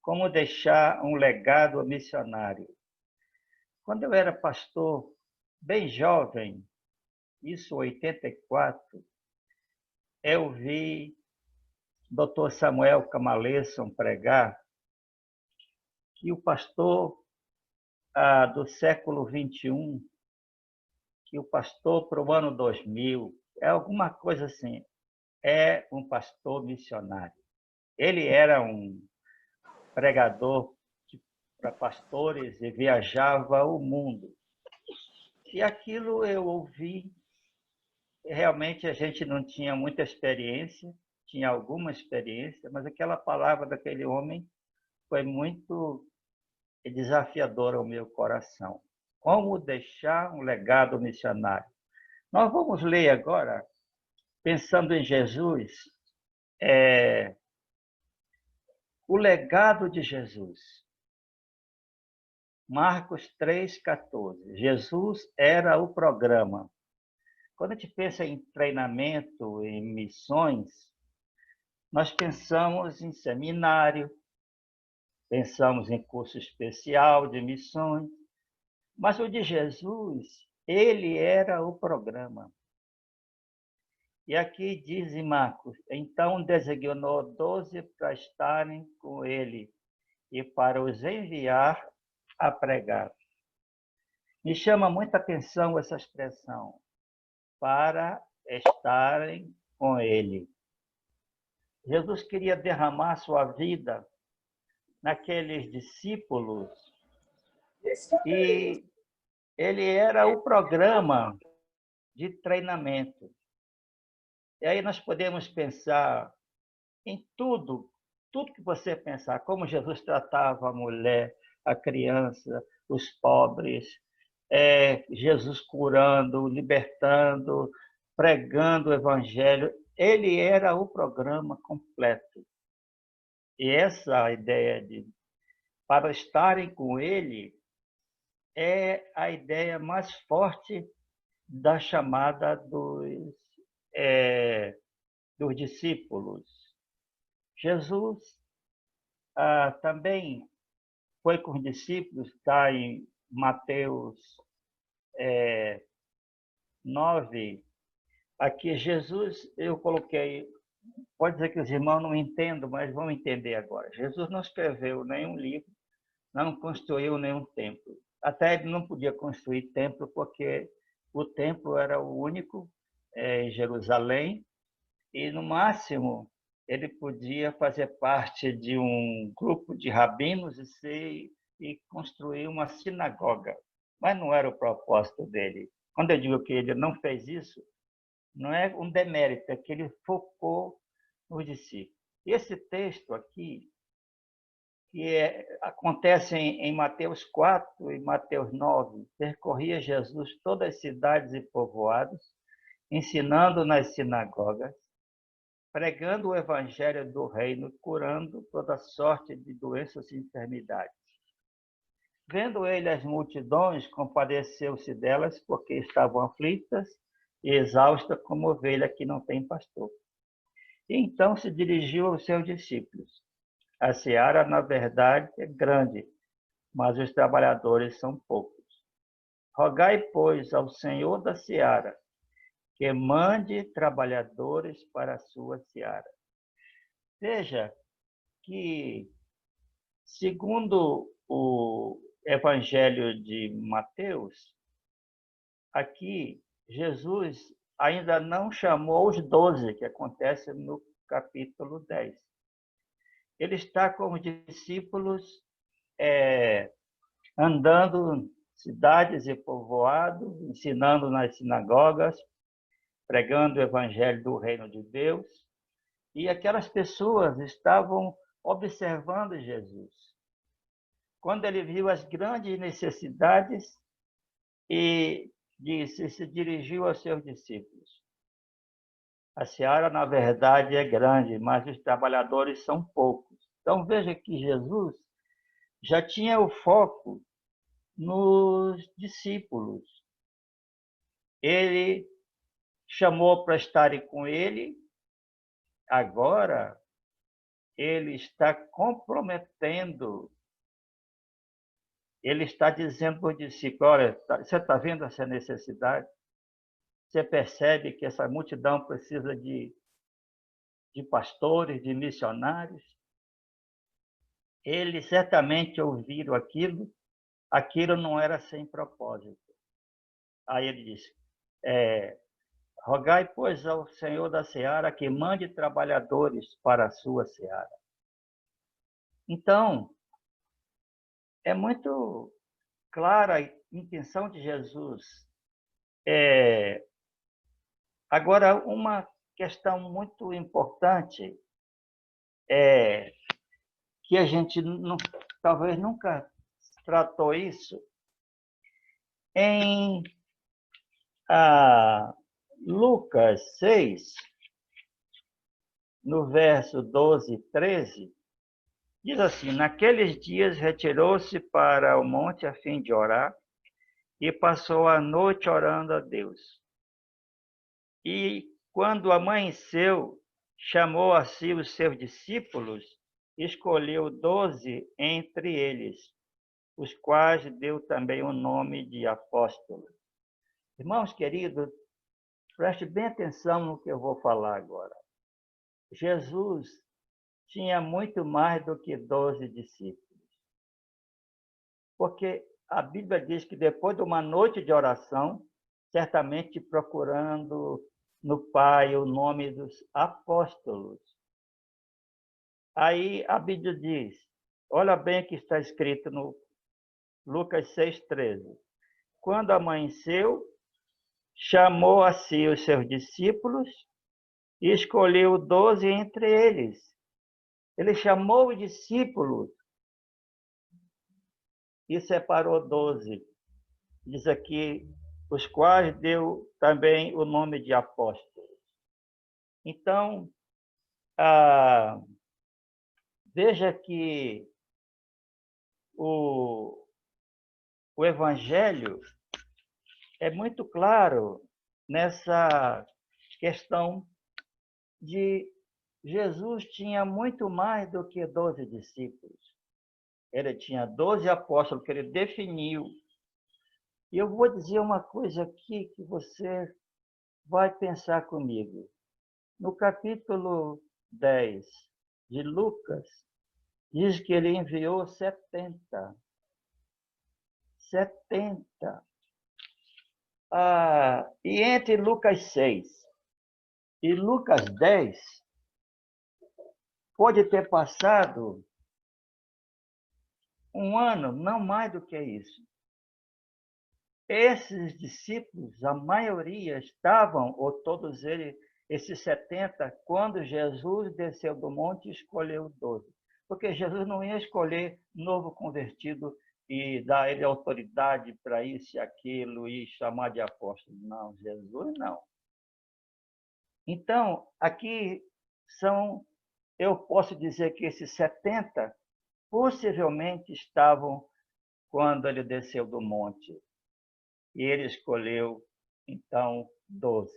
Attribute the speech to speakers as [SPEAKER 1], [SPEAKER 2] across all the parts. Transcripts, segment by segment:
[SPEAKER 1] Como deixar um legado missionário. Quando eu era pastor, bem jovem, isso em 84, eu vi Dr. Samuel Camaleson pregar que o pastor do século 21, que o pastor para o ano 2000, é alguma coisa assim, é um pastor missionário. Ele era um pregador para pastores e viajava o mundo. E aquilo eu ouvi, realmente a gente não tinha muita experiência, tinha alguma experiência, mas aquela palavra daquele homem foi muito desafiadora ao meu coração. Como deixar um legado missionário? Nós vamos ler agora, pensando em Jesus, o legado de Jesus. Marcos 3,14. Jesus era o programa. Quando a gente pensa em treinamento, em missões, nós pensamos em seminário, pensamos em curso especial de missões, mas o de Jesus, ele era o programa. E aqui diz em Marcos, então designou 12 para estarem com ele e para os enviar a pregar. Me chama muita atenção essa expressão, para estarem com ele. Jesus queria derramar sua vida naqueles discípulos e ele era o programa de treinamento. E aí nós podemos pensar em tudo que você pensar, como Jesus tratava a mulher, a criança, os pobres, Jesus curando, libertando, pregando o evangelho. Ele era o programa completo. E essa ideia de para estarem com ele é a ideia mais forte da chamada dos discípulos. Jesus também foi com os discípulos, está em Mateus 9. Aqui Jesus, eu coloquei, pode dizer que os irmãos não entendam, mas vão entender agora. Jesus não escreveu nenhum livro, não construiu nenhum templo. Até ele não podia construir templo, porque o templo era o único em Jerusalém, e no máximo ele podia fazer parte de um grupo de rabinos e construir uma sinagoga. Mas não era o propósito dele. Quando eu digo que ele não fez isso, não é um demérito, é que ele focou nos discípulos. Esse texto aqui, acontece em Mateus 4 e Mateus 9, percorria Jesus todas as cidades e povoados, ensinando nas sinagogas, pregando o evangelho do reino, curando toda sorte de doenças e enfermidades. Vendo ele as multidões, compadeceu-se delas, porque estavam aflitas e exaustas como ovelha que não tem pastor. E então se dirigiu aos seus discípulos. A seara, na verdade, é grande, mas os trabalhadores são poucos. Rogai, pois, ao Senhor da seara, que mande trabalhadores para a sua seara. Veja que, segundo o Evangelho de Mateus, aqui Jesus ainda não chamou os 12, que acontece no capítulo 10. Ele está com os discípulos andando cidades e povoados, ensinando nas sinagogas, pregando o evangelho do reino de Deus. E aquelas pessoas estavam observando Jesus. Quando ele viu as grandes necessidades e se dirigiu aos seus discípulos. A seara, na verdade, é grande, mas os trabalhadores são poucos. Então, veja que Jesus já tinha o foco nos discípulos. Ele chamou para estarem com ele. Agora, ele está comprometendo, ele está dizendo para o discípulo, olha, você está vendo essa necessidade? Você percebe que essa multidão precisa de pastores, de missionários? Eles certamente ouviram aquilo não era sem propósito. Aí ele disse, rogai, pois, ao Senhor da seara que mande trabalhadores para a sua seara. Então, é muito clara a intenção de Jesus. Agora, uma questão muito importante é que a gente talvez nunca tratou isso. Em Lucas 6, no verso 12 e 13, diz assim, naqueles dias retirou-se para o monte a fim de orar e passou a noite orando a Deus. E quando amanheceu, chamou a si os seus discípulos, escolheu 12 entre eles, os quais deu também o nome de apóstolos. Irmãos queridos, preste bem atenção no que eu vou falar agora. Jesus tinha muito mais do que 12 discípulos. Porque a Bíblia diz que depois de uma noite de oração, certamente procurando no Pai o nome dos apóstolos. Aí a Bíblia diz, olha bem o que está escrito no Lucas 6,13. Quando amanheceu, chamou a si os seus discípulos e escolheu 12 entre eles. Ele chamou os discípulos e separou 12. Diz aqui, os quais deu também o nome de apóstolos. Então, veja que o Evangelho é muito claro nessa questão de Jesus tinha muito mais do que 12 discípulos. Ele tinha 12 apóstolos que ele definiu. E eu vou dizer uma coisa aqui que você vai pensar comigo. No capítulo 10 de Lucas, diz que ele enviou 70. 70. E entre Lucas 6 e Lucas 10, pode ter passado um ano, não mais do que isso. Esses discípulos, a maioria estavam, ou todos eles, esses 70, quando Jesus desceu do monte e escolheu 12. Porque Jesus não ia escolher novo convertido e dar a ele autoridade para isso e aquilo e chamar de apóstolo. Não, Jesus não. Então, aqui eu posso dizer que esses 70 possivelmente estavam quando ele desceu do monte. E ele escolheu, então, 12.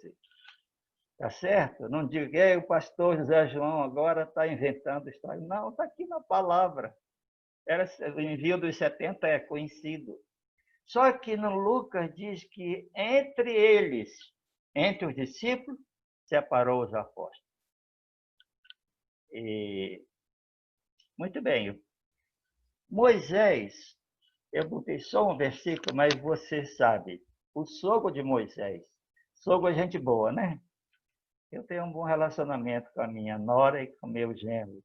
[SPEAKER 1] Tá certo? Não diga que o pastor José João agora está inventando história. Não, está aqui na palavra. O envio dos 70 é conhecido. Só que no Lucas diz que entre eles, entre os discípulos, separou os apóstolos. Muito bem. Moisés, eu botei só um versículo, mas você sabe, o sogro de Moisés, sogro é gente boa, né? Eu tenho um bom relacionamento com a minha nora e com o meu genro.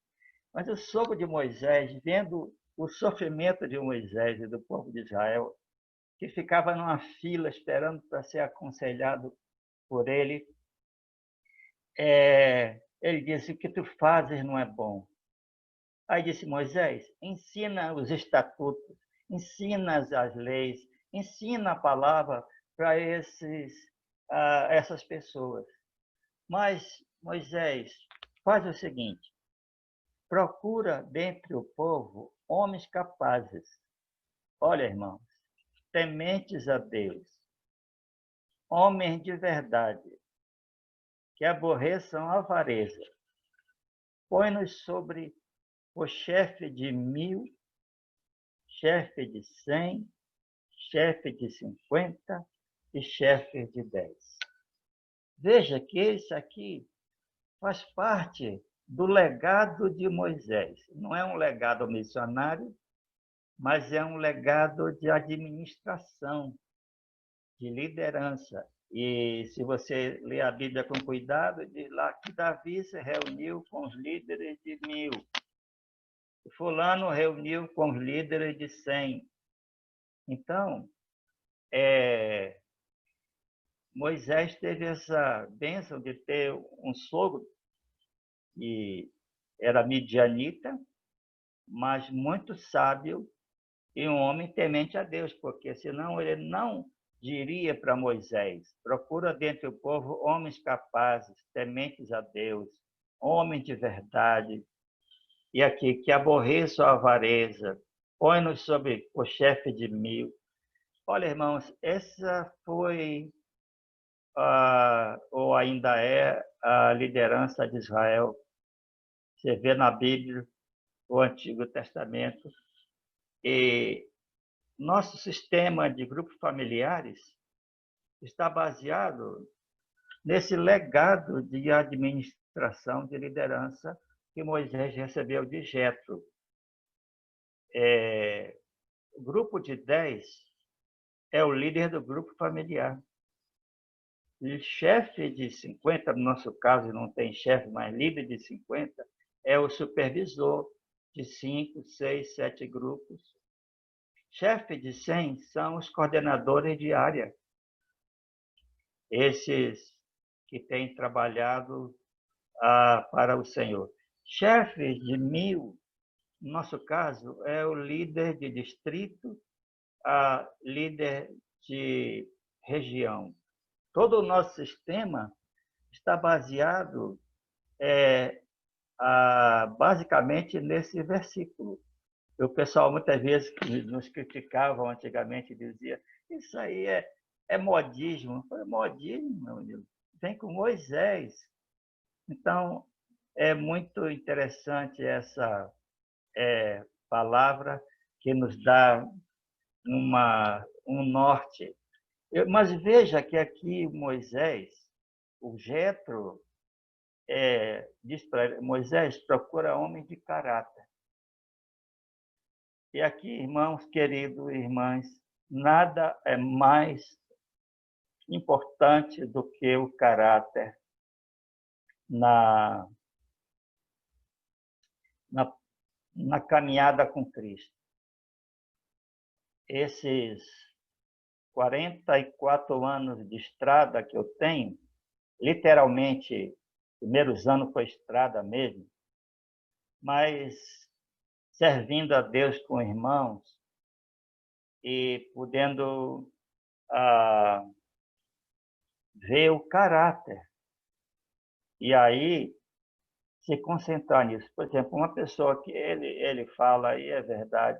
[SPEAKER 1] Mas o sogro de Moisés, vendo o sofrimento de Moisés e do povo de Israel, que ficava numa fila esperando para ser aconselhado por ele, ele disse, o que tu fazes não é bom. Aí disse Moisés, ensina os estatutos, ensina as leis, ensina a palavra para essas pessoas. Mas, Moisés, faz o seguinte, procura dentre o povo homens capazes. Olha, irmãos, tementes a Deus, homens de verdade, que aborreçam a avareza. Põe-nos sobre por chefe de 1.000, chefe de 100, chefe de 50 e chefe de 10. Veja que isso aqui faz parte do legado de Moisés. Não é um legado missionário, mas é um legado de administração, de liderança. E se você ler a Bíblia com cuidado, diz lá que Davi se reuniu com os líderes de 1.000. Fulano reuniu com os líderes de 100. Então, Moisés teve essa bênção de ter um sogro que era midianita, mas muito sábio e um homem temente a Deus, porque senão ele não diria para Moisés: procura dentre o povo homens capazes, tementes a Deus, homens de verdade, e aqui que aborreçam a avareza, põe-nos sobre o chefe de 1.000. Olha, irmãos, essa foi, ou ainda é, a liderança de Israel. Você vê na Bíblia, o Antigo Testamento, e nosso sistema de grupos familiares está baseado nesse legado de administração, de liderança que Moisés recebeu de Jetro. O grupo de 10 é o líder do grupo familiar. E chefe de 50, no nosso caso não tem chefe, mas líder de 50, é o supervisor de 5, 6, 7 grupos. Chefe de 100 são os coordenadores de área. Esses que têm trabalhado para o Senhor. Chefe de 1.000, no nosso caso, é o líder de distrito, líder de região. Todo o nosso sistema está baseado basicamente nesse versículo. O pessoal muitas vezes nos criticava antigamente, dizia: isso aí é modismo. Eu falei: modismo, meu amigo, vem com Moisés. Então, é muito interessante essa palavra que nos dá um norte. Mas veja que aqui Moisés, o Jetro, diz para ele: Moisés, procura homem de caráter. E aqui, irmãos queridos e irmãs, nada é mais importante do que o caráter na caminhada com Cristo. Esses 44 anos de estrada que eu tenho, literalmente, primeiros anos foi estrada mesmo, mas servindo a Deus com irmãos e podendo ver o caráter. E aí, se concentrar nisso. Por exemplo, uma pessoa que ele fala, e é verdade,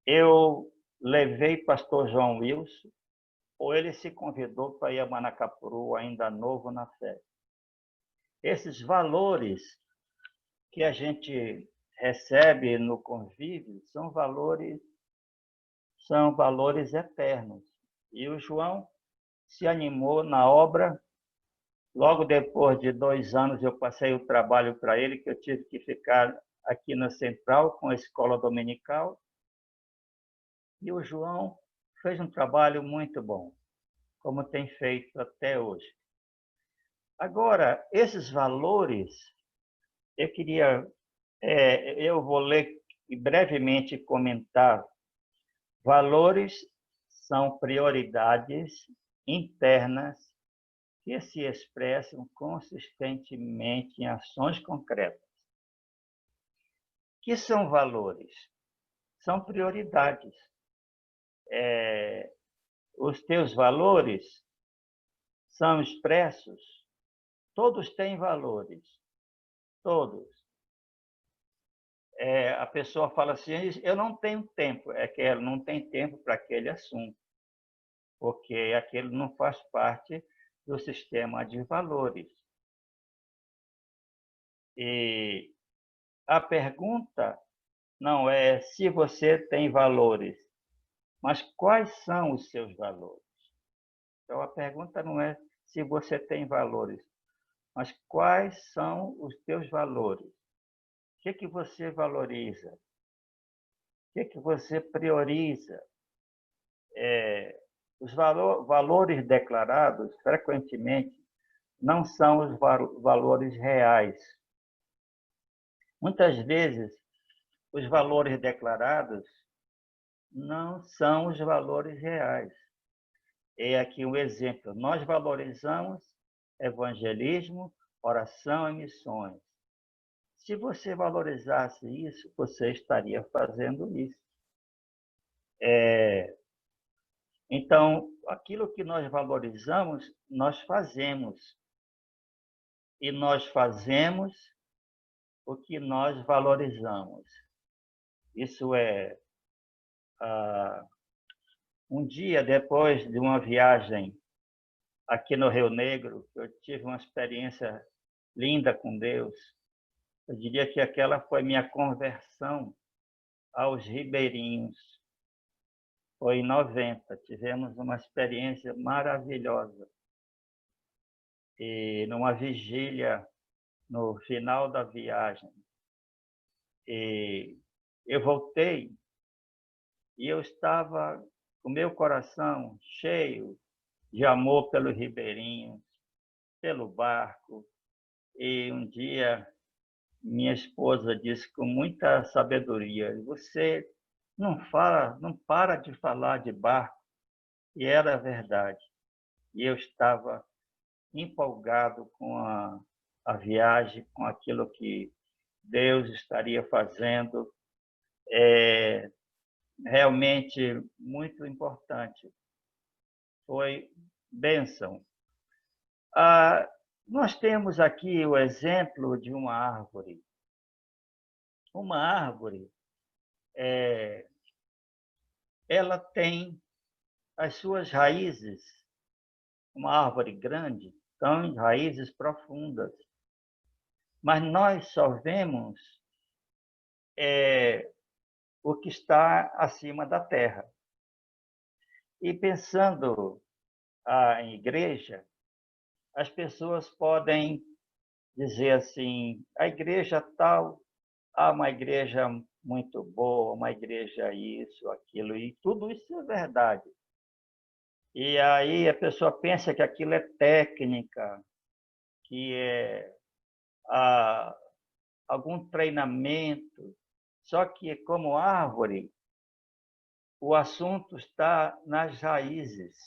[SPEAKER 1] eu levei pastor João Wilson, ou ele se convidou para ir a Manacapuru, ainda novo na fé. Esses valores que a gente recebe no convívio são valores eternos. E o João se animou na obra. Logo depois de 2 anos, eu passei o trabalho para ele, que eu tive que ficar aqui na Central com a escola dominical. E o João fez um trabalho muito bom, como tem feito até hoje. Agora, esses valores, eu vou ler e brevemente comentar. Valores são prioridades internas que se expressam consistentemente em ações concretas. O que são valores? São prioridades. Os teus valores são expressos. Todos têm valores. Todos. A pessoa fala assim: eu não tenho tempo. É que ela não tem tempo para aquele assunto, porque aquele não faz parte do sistema de valores. E a pergunta não é se você tem valores, mas quais são os seus valores. Então, a pergunta não é se você tem valores, mas quais são os teus valores. O que você valoriza? O que você prioriza? Os valores declarados, frequentemente, não são os valores reais. Muitas vezes, os valores declarados não são os valores reais. É aqui um exemplo. Nós valorizamos evangelismo, oração e missões. Se você valorizasse isso, você estaria fazendo isso. Então, aquilo que nós valorizamos, nós fazemos. E nós fazemos o que nós valorizamos. Isso é, um dia depois de uma viagem aqui no Rio Negro, eu tive uma experiência linda com Deus. Eu diria que aquela foi minha conversão aos ribeirinhos. Foi em 90, tivemos uma experiência maravilhosa. E numa vigília no final da viagem. E eu voltei e eu estava com meu coração cheio de amor pelos ribeirinhos, pelo barco. E um dia minha esposa disse com muita sabedoria: você não para de falar de barco. E era verdade. E eu estava empolgado com a viagem, com aquilo que Deus estaria fazendo. Realmente muito importante. Foi bênção. Nós temos aqui o exemplo de uma árvore. Uma árvore, ela tem as suas raízes, uma árvore grande, tem raízes profundas. Mas nós só vemos o que está acima da terra. E pensando em igreja, as pessoas podem dizer assim: a igreja tal, uma igreja muito boa, uma igreja isso, aquilo, e tudo isso é verdade. E aí a pessoa pensa que aquilo é técnica, que é algum treinamento. Só que, como árvore, o assunto está nas raízes.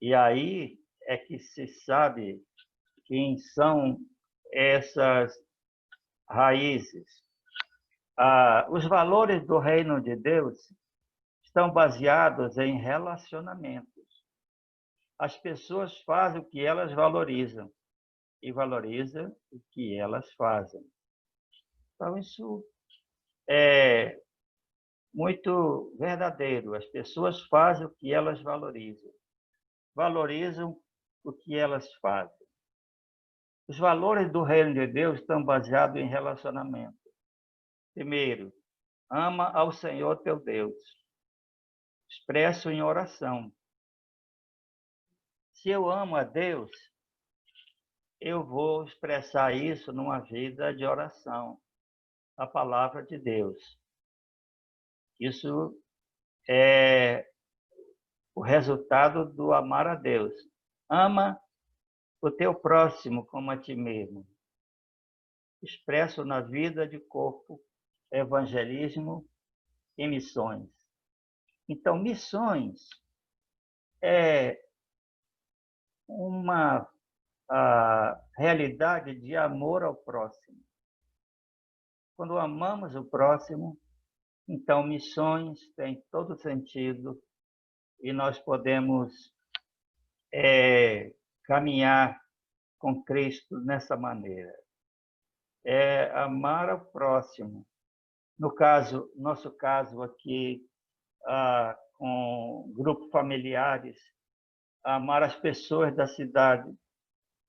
[SPEAKER 1] E aí é que se sabe quem são essas raízes. Os valores do reino de Deus estão baseados em relacionamentos. As pessoas fazem o que elas valorizam e valorizam o que elas fazem. Então, isso é muito verdadeiro. As pessoas fazem o que elas valorizam. Valorizam o que elas fazem. Os valores do reino de Deus estão baseados em relacionamento. Primeiro, ama ao Senhor teu Deus. Expresso em oração. Se eu amo a Deus, eu vou expressar isso numa vida de oração, a palavra de Deus. Isso é o resultado do amar a Deus. Ama o teu próximo como a ti mesmo. Expresso na vida de corpo, evangelismo e missões. Então, missões é uma realidade de amor ao próximo. Quando amamos o próximo, então missões têm todo sentido e nós podemos caminhar com Cristo nessa maneira. É amar ao próximo. Nosso caso aqui, com grupos familiares, amar as pessoas da cidade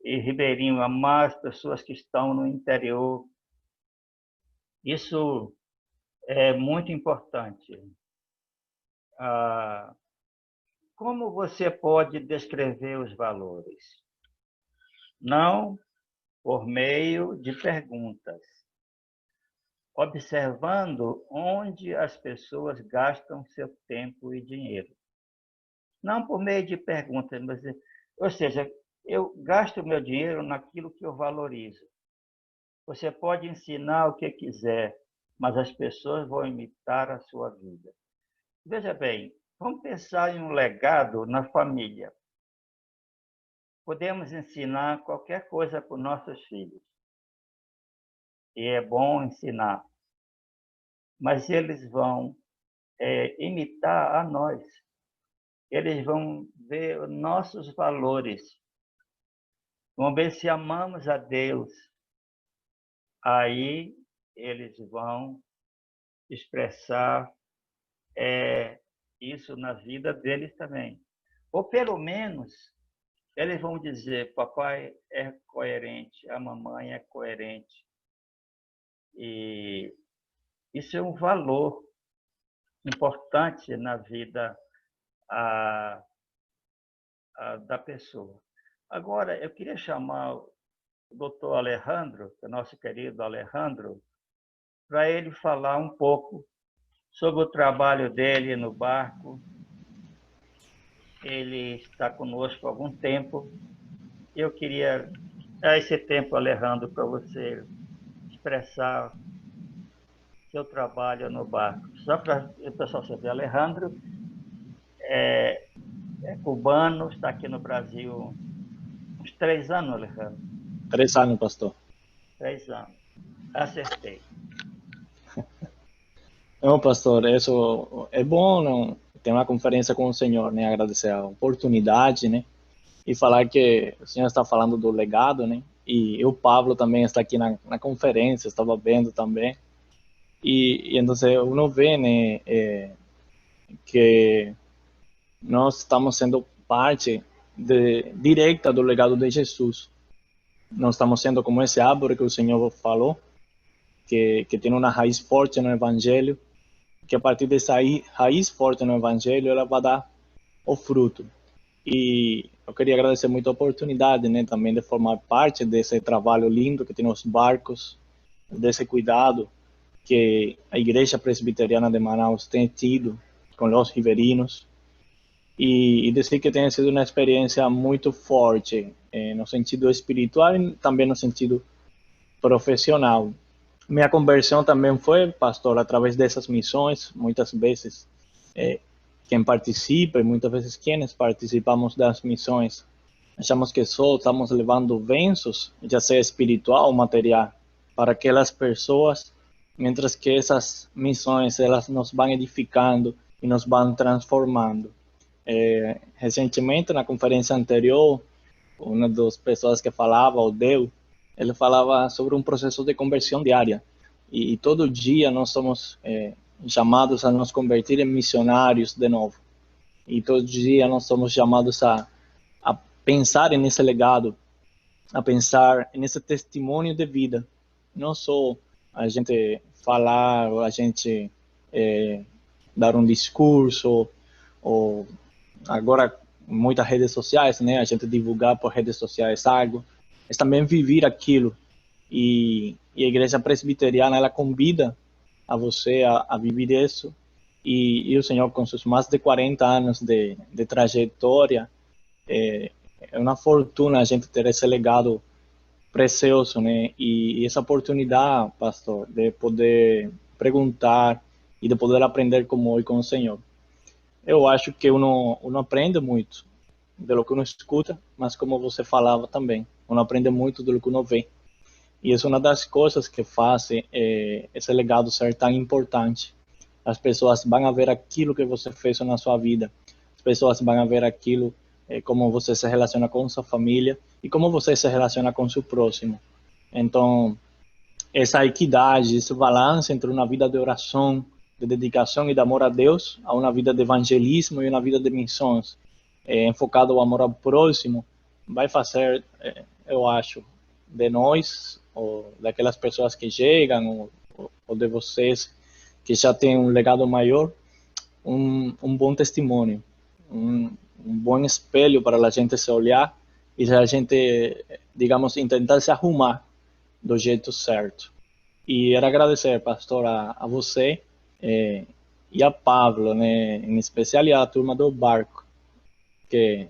[SPEAKER 1] e Ribeirinho, amar as pessoas que estão no interior, Isso é muito importante. Como você pode descrever os valores? Não por meio de perguntas, observando onde as pessoas gastam seu tempo e dinheiro. Não por meio de perguntas, mas, ou seja, eu gasto meu dinheiro naquilo que eu valorizo. Você pode ensinar o que quiser, mas as pessoas vão imitar a sua vida. Veja bem, vamos pensar em um legado na família. Podemos ensinar qualquer coisa para os nossos filhos. E é bom ensinar. Mas eles vão imitar a nós. Eles vão ver os nossos valores. Vão ver se amamos a Deus. Aí eles vão expressar isso na vida deles também. Ou pelo menos eles vão dizer: papai é coerente, a mamãe é coerente. E isso é um valor importante na vida da pessoa. Agora, eu queria chamar o doutor Alejandro, que é nosso querido Alejandro, para ele falar um pouco sobre o trabalho dele no barco. Ele está conosco há algum tempo. Eu queria dar esse tempo, Alejandro, para você expressar seu trabalho no barco. Só para o pessoal saber, Alejandro é cubano, está aqui no Brasil uns 3 anos, Alejandro.
[SPEAKER 2] 3 anos, pastor.
[SPEAKER 1] 3 anos. Acertei.
[SPEAKER 2] Não, pastor, isso é bom, não? Ter uma conferência com o Senhor, né? Agradecer a oportunidade, né? E falar que o Senhor está falando do legado, né? E o Pablo também está aqui na conferência, estava vendo também. E então uno vê, né, que nós estamos sendo parte direta do legado de Jesus. Nós estamos sendo como esse árvore que o Senhor falou, que tem uma raiz forte no Evangelho, que a partir dessa raiz forte no Evangelho, ela vai dar o fruto. E eu queria agradecer muito a oportunidade, né, também de formar parte desse trabalho lindo que tem nos barcos, desse cuidado que a Igreja Presbiteriana de Manaus tem tido com os ribeirinhos, e dizer que tem sido uma experiência muito forte, no sentido espiritual e também no sentido profissional. Minha conversão também foi, pastor, através dessas missões, muitas vezes quem participa e muitas vezes quienes participamos das missões achamos que só estamos levando bênçãos, já seja espiritual ou material, para aquelas pessoas, mientras que essas missões elas nos vão edificando e nos vão transformando. Recentemente, na conferência anterior, uma das pessoas que falava, o Deu, ele falava sobre um processo de conversão diária. E todo dia nós somos chamados a nos converter em missionários de novo. E todo dia nós somos chamados a pensar nesse legado, a pensar nesse testemunho de vida. Não só a gente falar, a gente dar um discurso, ou agora muitas redes sociais, né? A gente divulgar por redes sociais algo, mas também viver aquilo. E a Igreja Presbiteriana, ela convida a você a viver isso. E o Senhor, com seus mais de 40 anos de trajetória, é uma fortuna a gente ter esse legado precioso, né? E essa oportunidade, pastor, de poder perguntar e de poder aprender como hoje com o Senhor. Eu acho que uno aprende muito de lo que uno escuta, mas como você falava também, uno aprende muito do que uno vê. E isso é uma das coisas que faz esse legado ser tão importante. As pessoas vão ver aquilo que você fez na sua vida. As pessoas vão ver aquilo, como você se relaciona com sua família e como você se relaciona com seu próximo. Então, essa equidade, esse balanço entre uma vida de oração, de dedicação e de amor a Deus, a uma vida de evangelismo e uma vida de missões, enfocado ao amor ao próximo, vai fazer, eu acho, de nós, ou daquelas pessoas que chegam, ou de vocês, que já tem um legado maior, um bom testemunho, um bom espelho para a gente se olhar e a gente, digamos, tentar se arrumar do jeito certo. E era agradecer, pastor, a você e a Pablo, né, em especial, e a turma do barco, que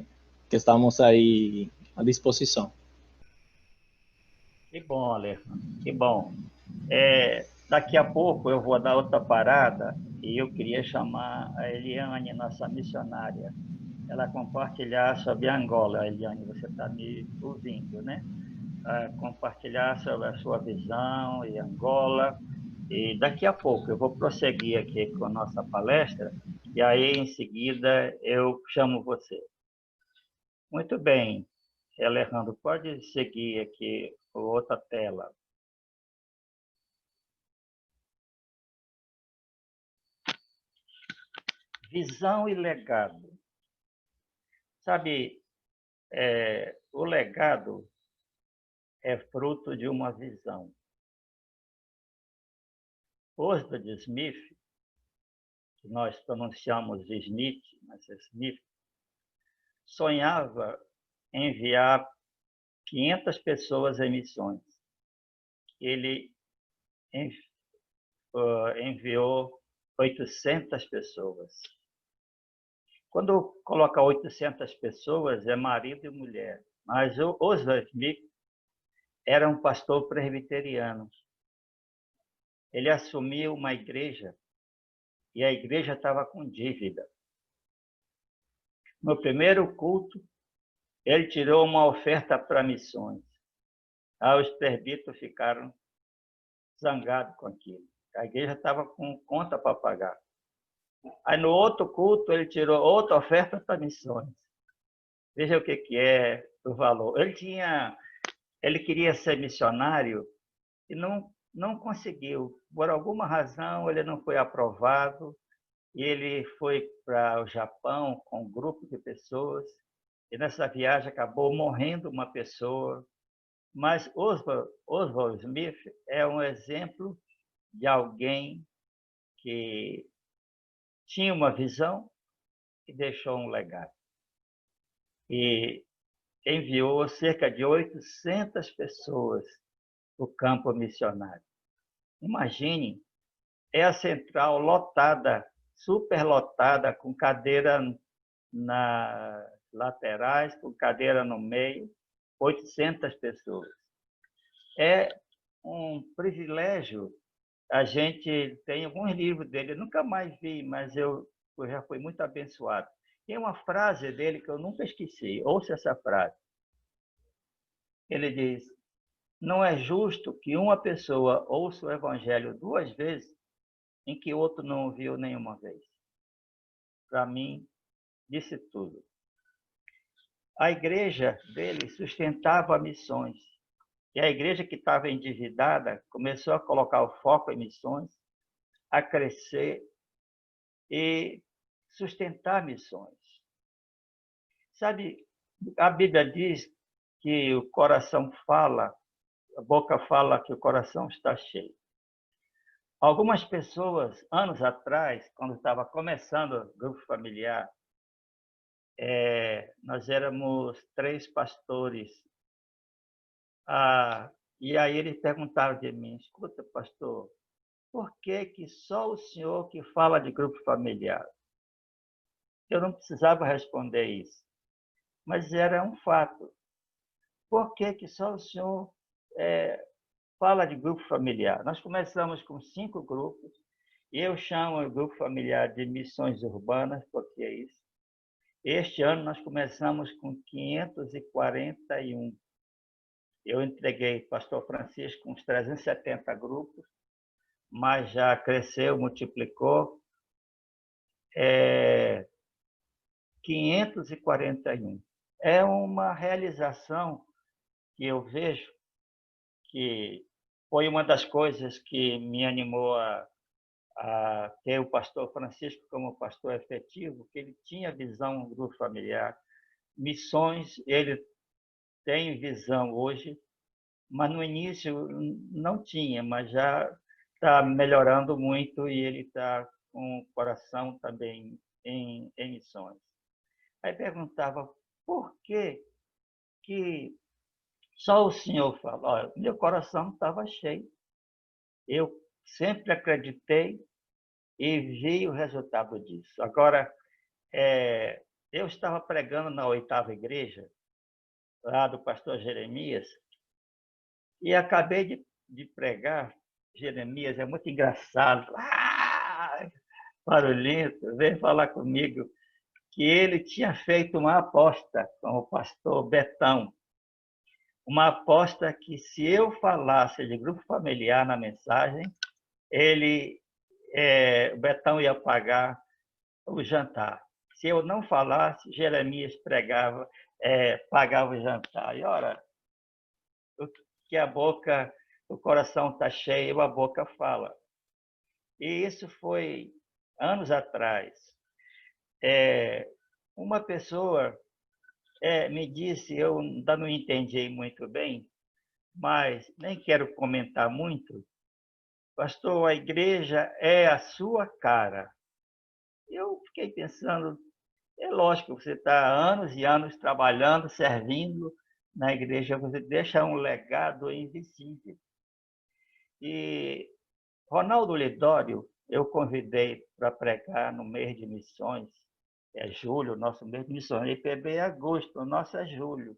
[SPEAKER 2] estamos aí à disposição.
[SPEAKER 1] Que bom, Alejandro, que bom. Daqui a pouco eu vou dar outra parada e eu queria chamar a Eliane, nossa missionária, ela compartilhar sobre Angola. Eliane, você está me ouvindo, né? Compartilhar sobre a sua visão em Angola. E daqui a pouco eu vou prosseguir aqui com a nossa palestra e aí em seguida eu chamo você. Muito bem, Alejandro, pode seguir aqui outra tela. Visão e legado. Sabe, o legado é fruto de uma visão. Oswald Smith, que nós pronunciamos de Smith, mas é Smith, sonhava enviar 500 pessoas em missões. Ele enviou 800 pessoas. Quando coloca 800 pessoas, é marido e mulher. Mas o Oswald Smith era um pastor presbiteriano. Ele assumiu uma igreja e a igreja estava com dívida. No primeiro culto, ele tirou uma oferta para missões. Os presbíteros ficaram zangados com aquilo. A igreja estava com conta para pagar. Aí no outro culto, ele tirou outra oferta para missões. Veja o que é o valor. Ele queria ser missionário e não conseguiu. Por alguma razão, ele não foi aprovado. E ele foi para o Japão com um grupo de pessoas. E nessa viagem acabou morrendo uma pessoa. Mas Oswald Smith é um exemplo de alguém que tinha uma visão e deixou um legado. E enviou cerca de 800 pessoas para o campo missionário. Imagine, é a central lotada, superlotada, com cadeira nas laterais, com cadeira no meio, 800 pessoas. É um privilégio. A gente tem alguns livros dele, eu nunca mais vi, mas eu já fui muito abençoado. Tem uma frase dele que eu nunca esqueci. Ouça essa frase. Ele diz: não é justo que uma pessoa ouça o evangelho 2 vezes em que o outro não ouviu nenhuma vez. Para mim, disse tudo. A igreja dele sustentava missões. E a igreja que estava endividada começou a colocar o foco em missões, a crescer e sustentar missões. Sabe, a Bíblia diz que o coração fala, a boca fala que o coração está cheio. Algumas pessoas, anos atrás, quando estava começando o grupo familiar, nós éramos 3 pastores. E aí eles perguntaram de mim: escuta, pastor, por que só o senhor que fala de grupo familiar? Eu não precisava responder isso, mas era um fato. Por que só o senhor fala de grupo familiar? Nós começamos com 5 grupos, e eu chamo o grupo familiar de missões urbanas, porque é isso. Este ano nós começamos com 541. Eu entreguei pastor Francisco com uns 370 grupos, mas já cresceu, multiplicou. 541. É uma realização que eu vejo que foi uma das coisas que me animou a ter o pastor Francisco como pastor efetivo, que ele tinha visão do grupo familiar. Missões, ele tem visão hoje, mas no início não tinha, mas já está melhorando muito e ele está com o coração também em missões. Aí perguntava, por que só o senhor fala? Olha, meu coração estava cheio. Eu sempre acreditei e vi o resultado disso. Agora, eu estava pregando na 8ª igreja, lá do pastor Jeremias, e acabei de pregar. Jeremias é muito engraçado, barulhento, veio falar comigo que ele tinha feito uma aposta com o pastor Betão, uma aposta que se eu falasse de grupo familiar na mensagem, o Betão ia pagar o jantar. Se eu não falasse, Jeremias pagava o jantar. E ora, que a boca, o coração está cheio, a boca fala. E isso foi anos atrás. Uma pessoa me disse, eu ainda não entendi muito bem, mas nem quero comentar muito. Pastor, a igreja é a sua cara. Eu fiquei pensando, é lógico, você está anos e anos trabalhando, servindo na igreja, você deixa um legado invisível. E Ronaldo Lidório, eu convidei para pregar no mês de missões, é julho, nosso mês de missões, IPB é agosto, o nosso é julho.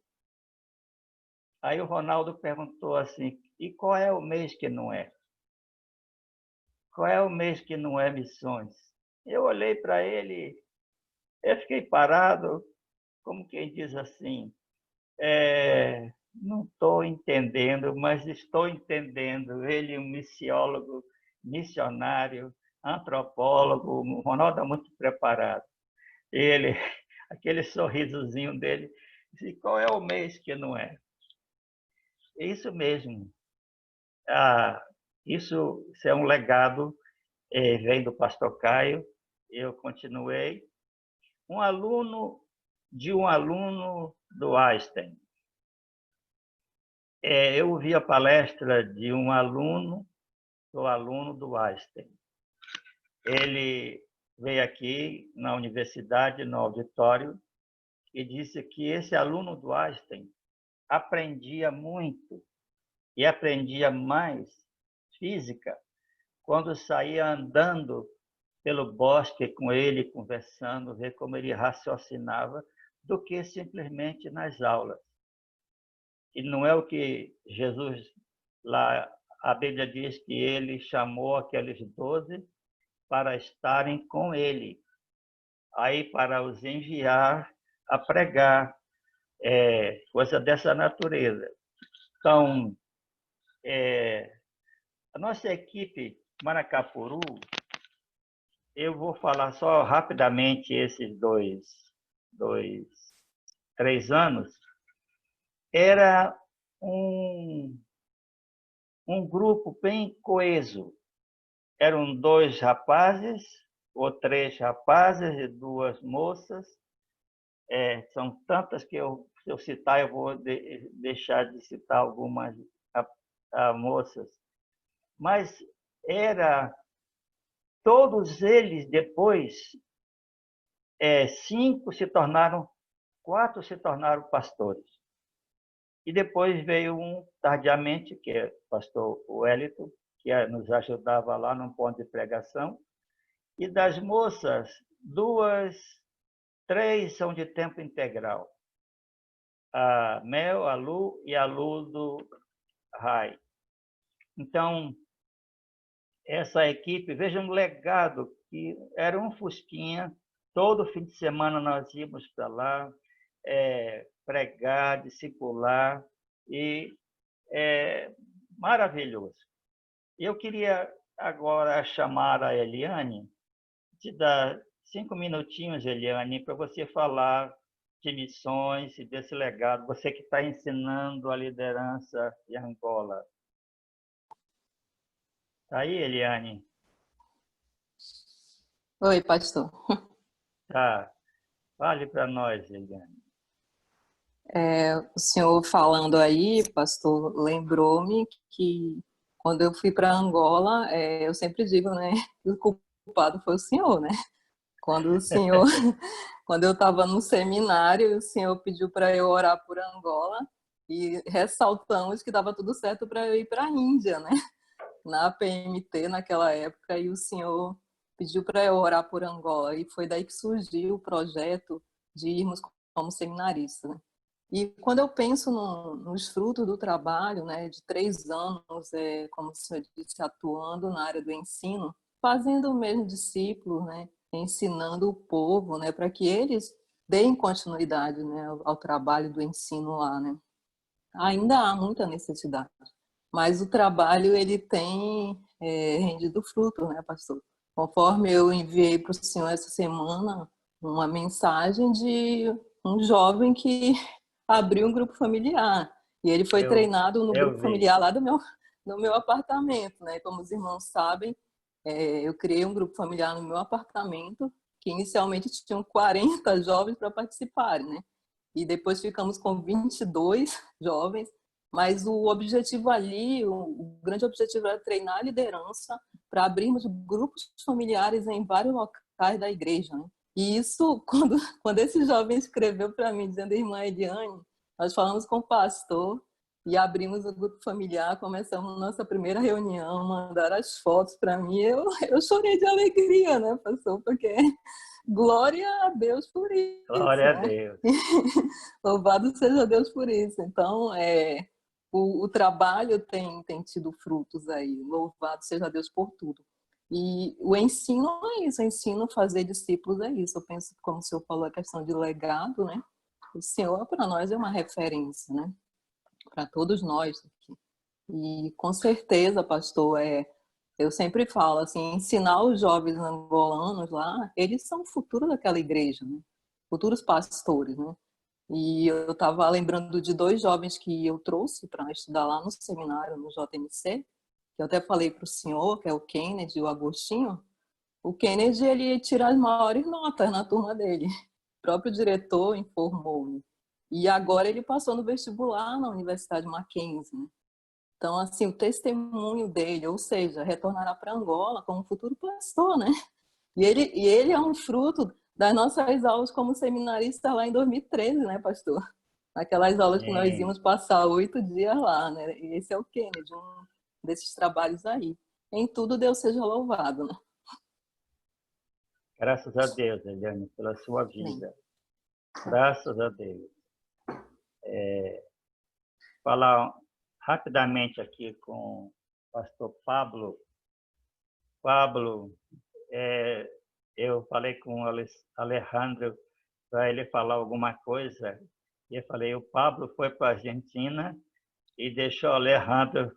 [SPEAKER 1] Aí o Ronaldo perguntou assim, e qual é o mês que não é? Qual é o mês que não é missões? Eu olhei para ele, eu fiquei parado, como quem diz assim, não estou entendendo, mas estou entendendo. Ele é um missiólogo, missionário, antropólogo, o Ronaldo é muito preparado. Ele, aquele sorrisozinho dele, disse, qual é o mês que não é? É isso mesmo. Isso é um legado, vem do pastor Caio, eu continuei. Um aluno do Einstein. Eu ouvi a palestra de um aluno do Einstein. Ele veio aqui na universidade, no auditório, e disse que esse aluno do Einstein aprendia muito e aprendia mais física quando saía andando pelo bosque com ele, conversando, ver como ele raciocinava, do que simplesmente nas aulas. E não é o que Jesus, lá, a Bíblia diz que ele chamou aqueles 12 para estarem com ele, aí para os enviar a pregar, coisa dessa natureza. Então, a nossa equipe Manacapuru, eu vou falar só rapidamente esses 3 anos, era um grupo bem coeso. Eram 2 rapazes, ou 3 rapazes e 2 moças. São tantas que se eu citar, eu vou deixar de citar algumas moças. Mas todos eles depois, 4 se tornaram pastores. E depois veio um tardiamente, que é o pastor Wellington, que nos ajudava lá num ponto de pregação. E das moças, 3 são de tempo integral. A Mel, a Lu e a Lu do Rai. Então, essa equipe, veja um legado, que era um fusquinha, todo fim de semana nós íamos para lá, pregar, discipular, e maravilhoso. Eu queria agora chamar a Eliane, te dar 5 minutinhos, Eliane, para você falar de missões e desse legado, você que está ensinando a liderança em Angola. Está aí, Eliane?
[SPEAKER 3] Oi, pastor.
[SPEAKER 1] Tá. Fale para nós, Eliane.
[SPEAKER 3] O senhor falando aí, pastor, lembrou-me que Quando eu fui para Angola, eu sempre digo, né, que o culpado foi o senhor, né? Quando o senhor, quando eu estava no seminário, o senhor pediu para eu orar por Angola e ressaltamos que dava tudo certo para eu ir para a Índia, né? Na PMT naquela época, e o senhor pediu para eu orar por Angola, e foi daí que surgiu o projeto de irmos como seminarista, né? E quando eu penso nos frutos do trabalho, né, de 3 anos, como o senhor disse, atuando na área do ensino, fazendo o mesmo discípulo, né, ensinando o povo, né, para que eles deem continuidade, né, ao trabalho do ensino lá, né. Ainda há muita necessidade, mas o trabalho ele tem rendido fruto, né, pastor? Conforme eu enviei para o senhor essa semana uma mensagem de um jovem que abriu um grupo familiar e ele foi treinado no grupo familiar lá do meu apartamento, né? Como os irmãos sabem, eu criei um grupo familiar no meu apartamento que inicialmente tinham 40 jovens para participarem, né? E depois ficamos com 22 jovens, mas o objetivo ali, o grande objetivo era treinar a liderança para abrirmos grupos familiares em vários locais da igreja, né? E isso, quando esse jovem escreveu para mim, dizendo, irmã Eliane, nós falamos com o pastor e abrimos o grupo familiar, começamos nossa primeira reunião, mandaram as fotos para mim, eu chorei de alegria, né, pastor? Porque glória a Deus por isso.
[SPEAKER 1] Glória,
[SPEAKER 3] né?
[SPEAKER 1] a Deus.
[SPEAKER 3] Louvado seja Deus por isso. Então, o trabalho tem tido frutos aí. Louvado seja Deus por tudo. E o ensino é isso, o ensino fazer discípulos é isso. Eu penso, como o senhor falou, a questão de legado, né? O senhor, para nós, é uma referência, né? Para todos nós aqui. E, com certeza, pastor, eu sempre falo, assim, ensinar os jovens angolanos lá, eles são o futuro daquela igreja, né? Futuros pastores, né? E eu estava lembrando de 2 jovens que eu trouxe para estudar lá no seminário, no JMC, que eu até falei para o senhor, que é o Kennedy e o Agostinho. O Kennedy, ele tira as maiores notas na turma dele. O próprio diretor informou-me. E agora ele passou no vestibular na Universidade Mackenzie, né? Então, assim, o testemunho dele, ou seja, retornará para Angola como futuro pastor, né? E ele é um fruto das nossas aulas como seminarista lá em 2013, né, pastor? Aquelas aulas que nós íamos passar 8 dias lá, né? E esse é o Kennedy, um desses trabalhos aí. Em tudo, Deus seja louvado, né?
[SPEAKER 1] Graças a Deus, Eliane, pela sua vida. Graças a Deus. Falar rapidamente aqui com o pastor Pablo. Pablo, eu falei com o Alejandro para ele falar alguma coisa, e eu falei, o Pablo foi para a Argentina e deixou o Alejandro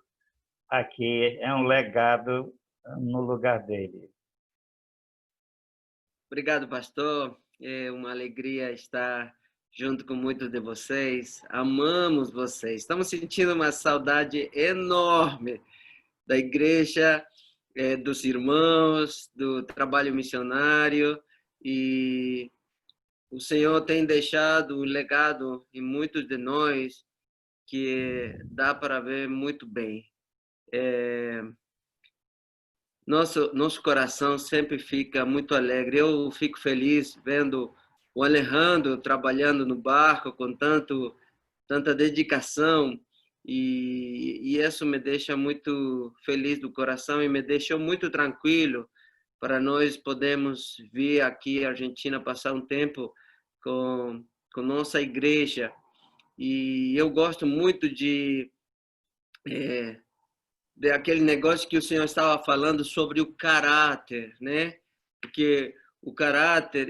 [SPEAKER 1] aqui, é um legado no lugar dele.
[SPEAKER 4] Obrigado, pastor. É uma alegria estar junto com muitos de vocês. Amamos vocês. Estamos sentindo uma saudade enorme da igreja, dos irmãos, do trabalho missionário. E o Senhor tem deixado um legado em muitos de nós que dá para ver muito bem. Nosso coração sempre fica muito alegre. Eu fico feliz vendo o Alejandro trabalhando no barco com tanta dedicação, e isso me deixa muito feliz do coração e me deixou muito tranquilo para nós podermos vir aqui à Argentina passar um tempo com nossa igreja. E eu gosto muito daquele negócio que o senhor estava falando sobre o caráter, né? Porque o caráter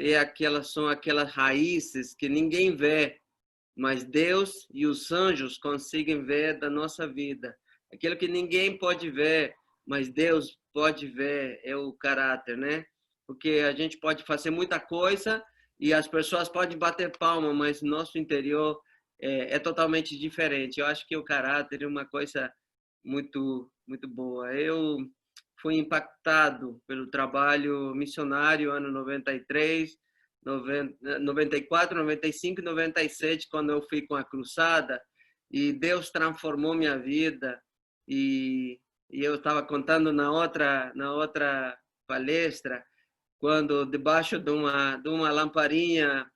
[SPEAKER 4] são aquelas raízes que ninguém vê, mas Deus e os anjos conseguem ver da nossa vida. Aquilo que ninguém pode ver, mas Deus pode ver, é o caráter, né? Porque a gente pode fazer muita coisa e as pessoas podem bater palma, mas nosso interior é totalmente diferente. Eu acho que o caráter é uma coisa muito, muito boa. Eu fui impactado pelo trabalho missionário ano 93, 94, 95 e 97, quando eu fui com a cruzada, e Deus transformou minha vida, e e eu estava contando na outra palestra, quando debaixo de uma lamparina,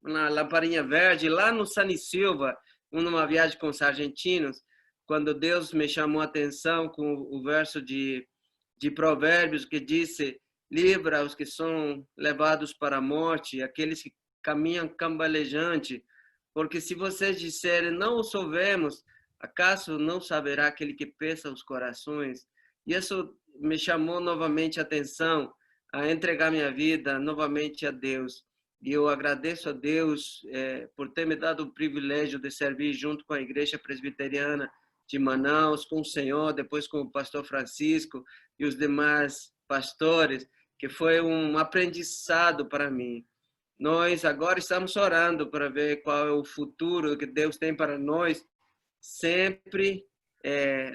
[SPEAKER 4] uma lamparina verde, lá no San Silva, numa viagem com os argentinos, quando Deus me chamou a atenção com o verso de Provérbios que disse: livra os que são levados para a morte, aqueles que caminham cambalejante, porque se vocês disserem não o soubemos, acaso não saberá aquele que pensa os corações? E isso me chamou novamente a atenção a entregar minha vida novamente a Deus. E eu agradeço a Deus por ter me dado o privilégio de servir junto com a Igreja Presbiteriana de Manaus, com o Senhor, depois com o pastor Francisco e os demais pastores, que foi um aprendizado para mim. Nós agora estamos orando para ver qual é o futuro que Deus tem para nós, sempre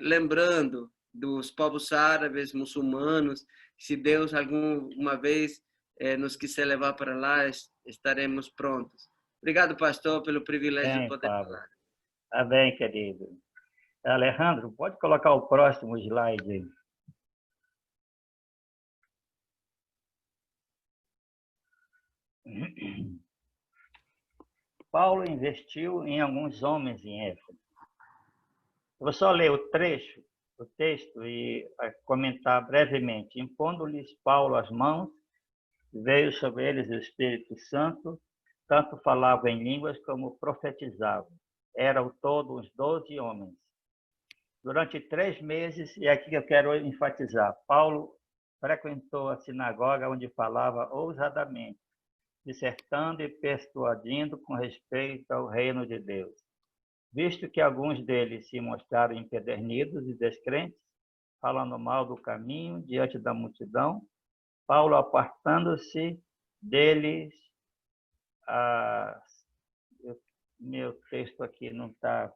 [SPEAKER 4] lembrando dos povos árabes, muçulmanos. Se Deus alguma vez nos quiser levar para lá, estaremos prontos. Obrigado, pastor, pelo privilégio de poder falar.
[SPEAKER 1] Tá bem, querido. Alejandro, pode colocar o próximo slide. Paulo investiu em alguns homens em Éfeso. Eu vou só ler o texto e comentar brevemente. Impondo-lhes Paulo as mãos, veio sobre eles o Espírito Santo, tanto falavam em línguas como profetizavam. Eram ao todo uns 12 homens. Durante 3 meses, e aqui que eu quero enfatizar, Paulo frequentou a sinagoga onde falava ousadamente, dissertando e persuadindo com respeito ao reino de Deus. Visto que alguns deles se mostraram empedernidos e descrentes, falando mal do caminho diante da multidão, Paulo, apartando-se deles, meu texto aqui não está,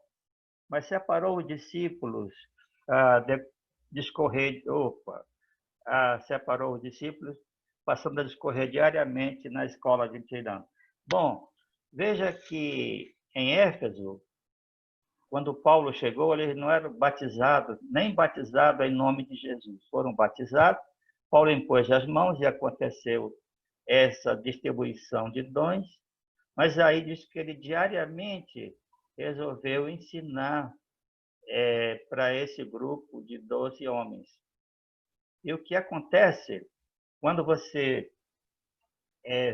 [SPEAKER 1] mas separou os discípulos, separou os discípulos, passando a discorrer diariamente na escola de tirano. Bom, veja que em Éfeso, quando Paulo chegou, eles não eram batizados, nem batizados em nome de Jesus. Foram batizados, Paulo impôs as mãos e aconteceu essa distribuição de dons, mas aí diz que ele diariamente resolveu ensinar para esse grupo de 12 homens. E o que acontece, quando você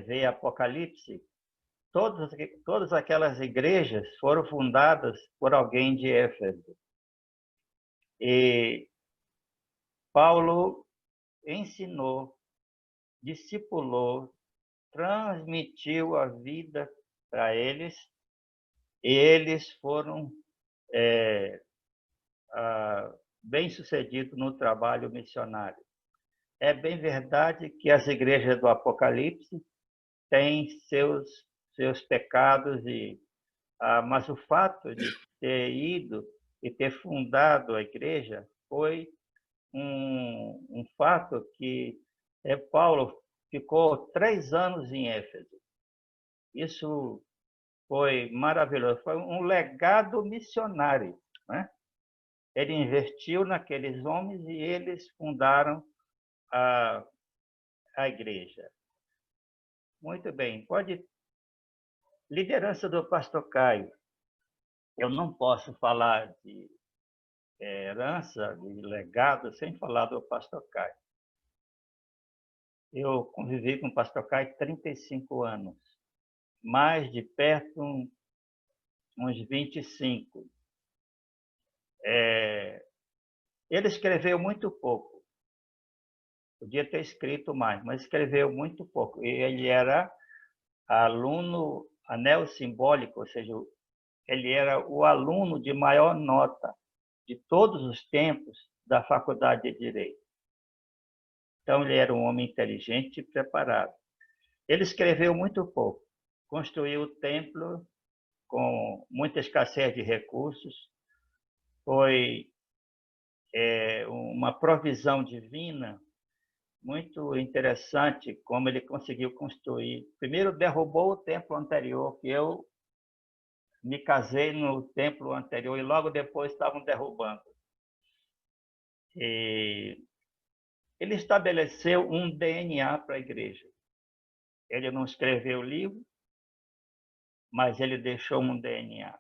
[SPEAKER 1] vê Apocalipse, todas aquelas igrejas foram fundadas por alguém de Éfeso. E Paulo ensinou, discipulou, transmitiu a vida para eles, e eles foram bem-sucedidos no trabalho missionário. É bem verdade que as igrejas do Apocalipse têm seus pecados, mas o fato de ter ido e ter fundado a igreja foi um fato que Paulo ficou 3 anos em Éfeso. Isso foi maravilhoso, foi um legado missionário, né? Ele investiu naqueles homens e eles fundaram a igreja. Muito bem, liderança do pastor Caio. Eu não posso falar de herança, de legado, sem falar do pastor Caio. Eu convivi com o pastor Caio 35 anos, mais de perto uns 25. Ele escreveu muito pouco. Podia ter escrito mais, mas escreveu muito pouco. E ele era aluno anel simbólico, ou seja, ele era o aluno de maior nota de todos os tempos da Faculdade de Direito. Então, ele era um homem inteligente e preparado. Ele escreveu muito pouco. Construiu o templo com muita escassez de recursos. Foi uma provisão divina muito interessante como ele conseguiu construir. Primeiro, derrubou o templo anterior, que eu me casei no templo anterior e logo depois estavam derrubando. E ele estabeleceu um DNA para a igreja. Ele não escreveu o livro, mas ele deixou um DNA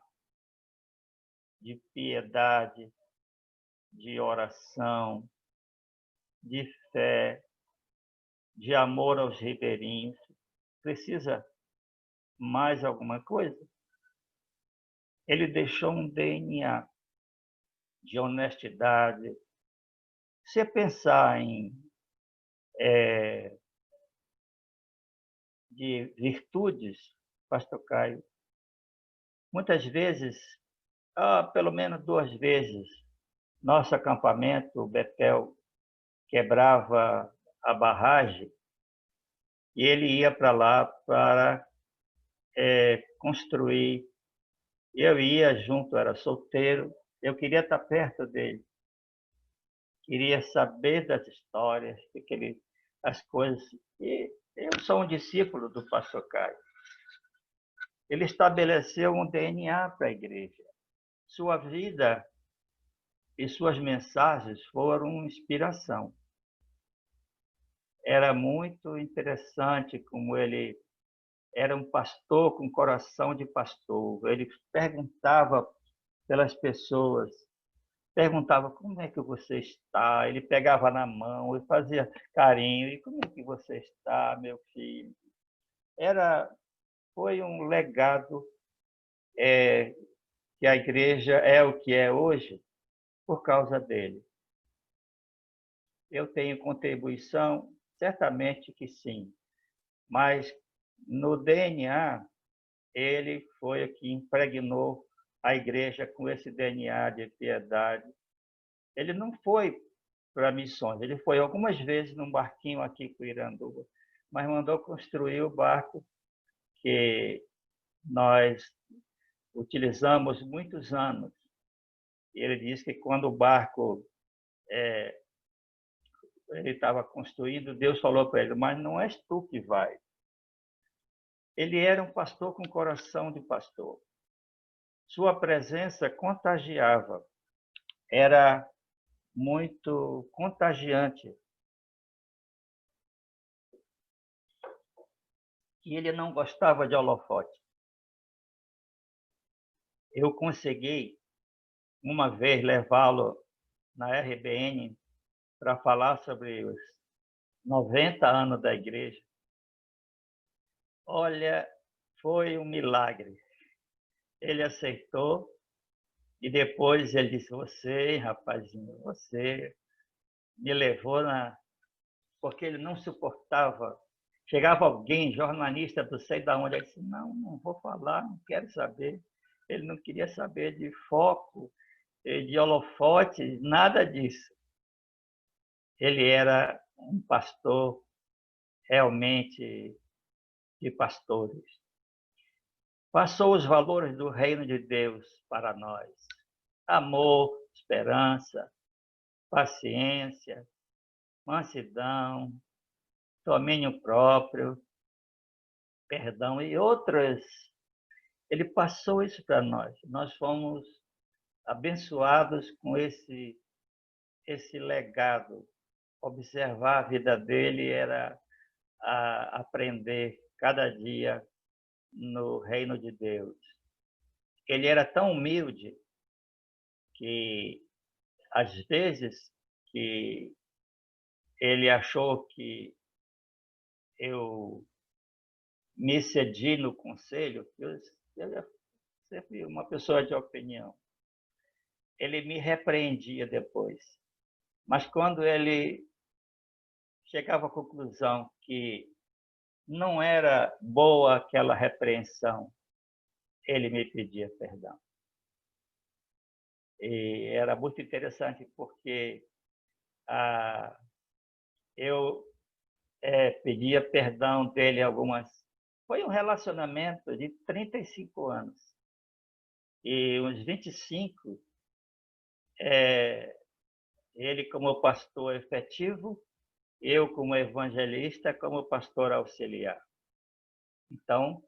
[SPEAKER 1] de piedade, de oração, de fé, de amor aos ribeirinhos. Precisa mais alguma coisa? Ele deixou um DNA de honestidade. Se você pensar em de virtudes, pastor Caio, muitas vezes, pelo menos 2 vezes, nosso acampamento, o Betel, quebrava a barragem e ele ia para lá para construir. Eu ia junto, era solteiro, eu queria estar perto dele, queria saber das histórias, as coisas. E eu sou um discípulo do pastor Caio. Ele estabeleceu um DNA para a igreja. Sua vida e suas mensagens foram inspiração. Era muito interessante como ele era um pastor com coração de pastor. Ele perguntava pelas pessoas, perguntava como é que você está. Ele pegava na mão e fazia carinho. E como é que você está, meu filho? Foi um legado que a igreja é o que é hoje por causa dele. Eu tenho contribuição? Certamente que sim, mas no DNA, ele foi o que impregnou a igreja com esse DNA de piedade. Ele não foi para missões, ele foi algumas vezes num barquinho aqui com Iranduba, mas mandou construir o barco que nós utilizamos muitos anos. E ele disse que quando o barco ele estava construindo, Deus falou para ele, mas não és tu que vai. Ele era um pastor com coração de pastor. Sua presença contagiava, era muito contagiante. E ele não gostava de holofote. Eu consegui, uma vez, levá-lo na RBN para falar sobre os 90 anos da igreja. Olha, foi um milagre. Ele aceitou e depois ele disse, você, rapazinho, você me levou porque ele não suportava. Chegava alguém, jornalista, não sei de onde, ele disse, não vou falar, não quero saber. Ele não queria saber de foco, de holofote, nada disso. Ele era um pastor realmente de pastores. Passou os valores do reino de Deus para nós. Amor, esperança, paciência, mansidão, domínio próprio, perdão e outras. Ele passou isso para nós. Nós fomos abençoados com esse legado. Observar a vida dele era aprender cada dia no reino de Deus. Ele era tão humilde que, às vezes, que ele achou que eu me cedi no conselho, eu sempre uma pessoa de opinião. Ele me repreendia depois. Mas quando ele chegava à conclusão que não era boa aquela repreensão, ele me pedia perdão. E era muito interessante porque eu pedia perdão dele algumas. Foi um relacionamento de 35 anos. E uns 25, ele como pastor efetivo, eu como evangelista, como pastor auxiliar. Então,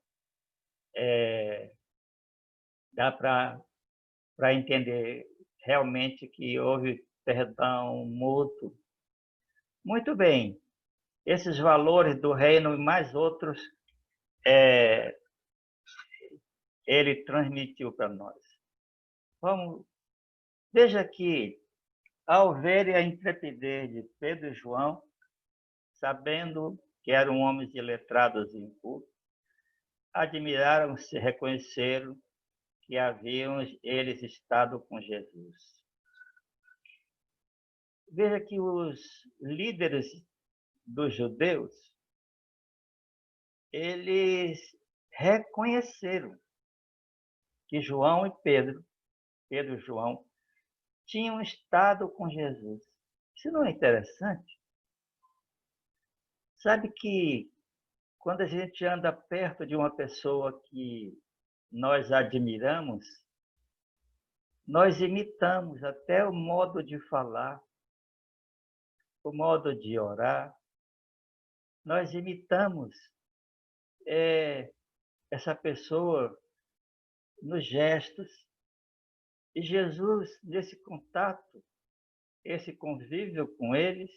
[SPEAKER 1] dá para entender realmente que houve perdão mútuo. Muito bem, esses valores do reino e mais outros, ele transmitiu para nós. Veja que, ao verem a intrepidez de Pedro e João, sabendo que eram homens iletrados e incultos, admiraram-se, reconheceram que haviam eles estado com Jesus. Veja que os líderes dos judeus, eles reconheceram que João e Pedro e João, tinham estado com Jesus. Isso não é interessante? Sabe que quando a gente anda perto de uma pessoa que nós admiramos, nós imitamos até o modo de falar, o modo de orar. Nós imitamos essa pessoa nos gestos. E Jesus, nesse contato, esse convívio com eles,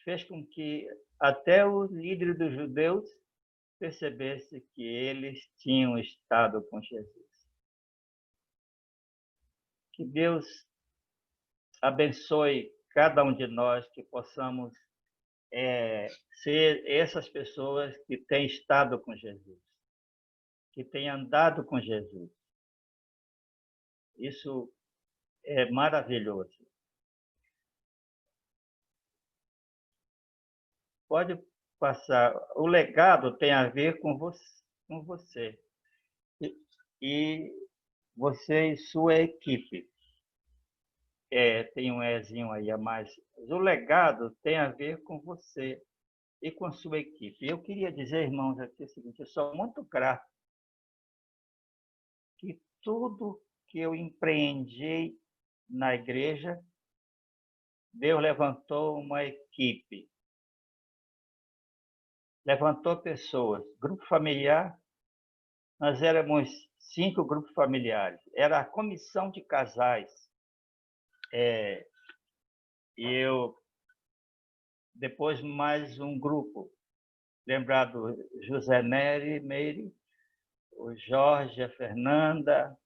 [SPEAKER 1] fez com que até o líder dos judeus percebesse que eles tinham estado com Jesus. Que Deus abençoe cada um de nós, que possamos ser essas pessoas que têm estado com Jesus, que têm andado com Jesus. Isso é maravilhoso. Pode passar. O legado tem a ver com você. E você e sua equipe. Tem um Ezinho aí a mais. O legado tem a ver com você e com a sua equipe. Eu queria dizer, irmãos, aqui o seguinte: eu sou muito grato que tudo que eu empreendi na igreja, Deus levantou uma equipe, levantou pessoas. Grupo familiar, nós éramos 5 grupos familiares. Era a comissão de casais. E eu, depois mais um grupo, lembrado José Meire, o Jorge, a Fernanda,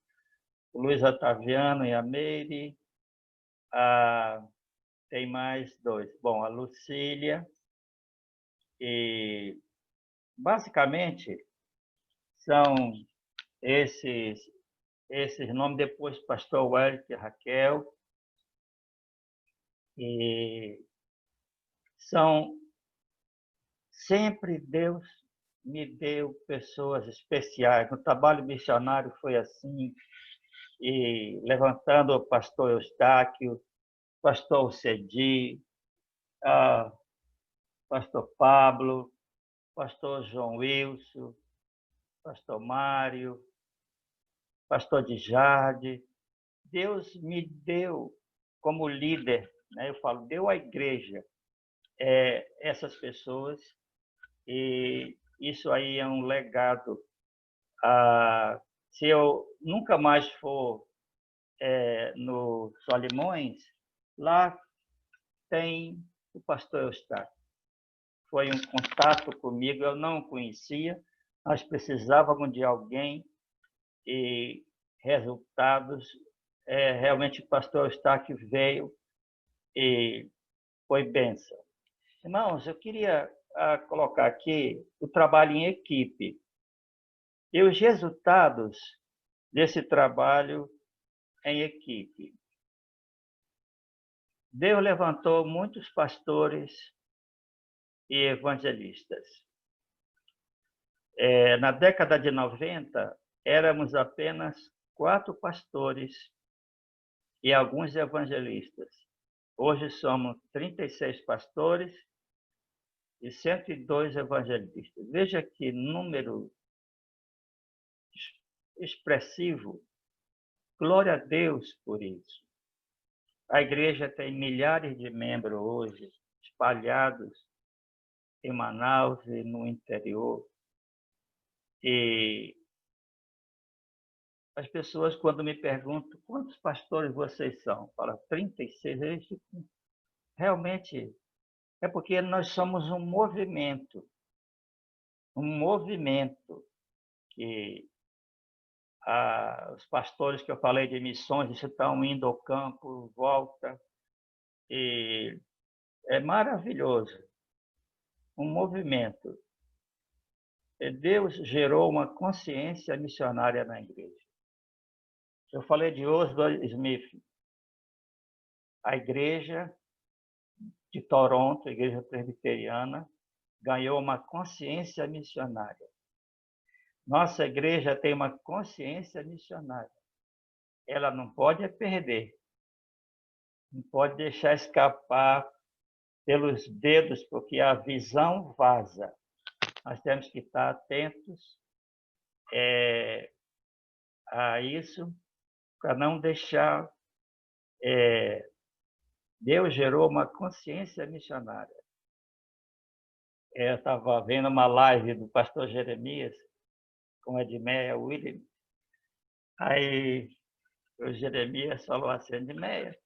[SPEAKER 1] o Luiz Otaviano e a Meire, tem mais 2. Bom, a Lucília, e basicamente são esses nomes, depois pastor Wellington e Raquel, e são sempre Deus me deu pessoas especiais. No trabalho missionário foi assim, e levantando o pastor Eustáquio, pastor Cedi, pastor Pablo, pastor João Wilson, pastor Mário, pastor Djarde. Deus me deu como líder, né? Eu falo, deu à igreja essas pessoas, e isso aí é um legado. Se eu nunca mais for no Solimões, lá tem o pastor Eustáquio. Foi um contato comigo, eu não o conhecia, nós precisávamos de alguém, e resultados, realmente o pastor Eustáquio veio e foi bênção. Irmãos, eu queria colocar aqui o trabalho em equipe e os resultados desse trabalho em equipe. Deus levantou muitos pastores e evangelistas. Na década de 90, éramos apenas 4 pastores e alguns evangelistas. Hoje somos 36 pastores e 102 evangelistas. Veja que número expressivo. Glória a Deus por isso. A igreja tem milhares de membros hoje, espalhados em Manaus e no interior. E as pessoas, quando me perguntam quantos pastores vocês são, falam 36, eles ficam, realmente, é porque nós somos um movimento que os pastores que eu falei de missões estão indo ao campo, volta, e é maravilhoso, um movimento. Deus gerou uma consciência missionária na igreja. Eu falei de Oswald Smith, a igreja de Toronto, a igreja presbiteriana, ganhou uma consciência missionária. Nossa igreja tem uma consciência missionária. Ela não pode perder, não pode deixar escapar pelos dedos, porque a visão vaza. Nós temos que estar atentos a isso, para não deixar... Deus gerou uma consciência missionária. Eu estava vendo uma live do pastor Jeremias com Edmeia Williams. Aí o Jeremias falou assim: Edmeia,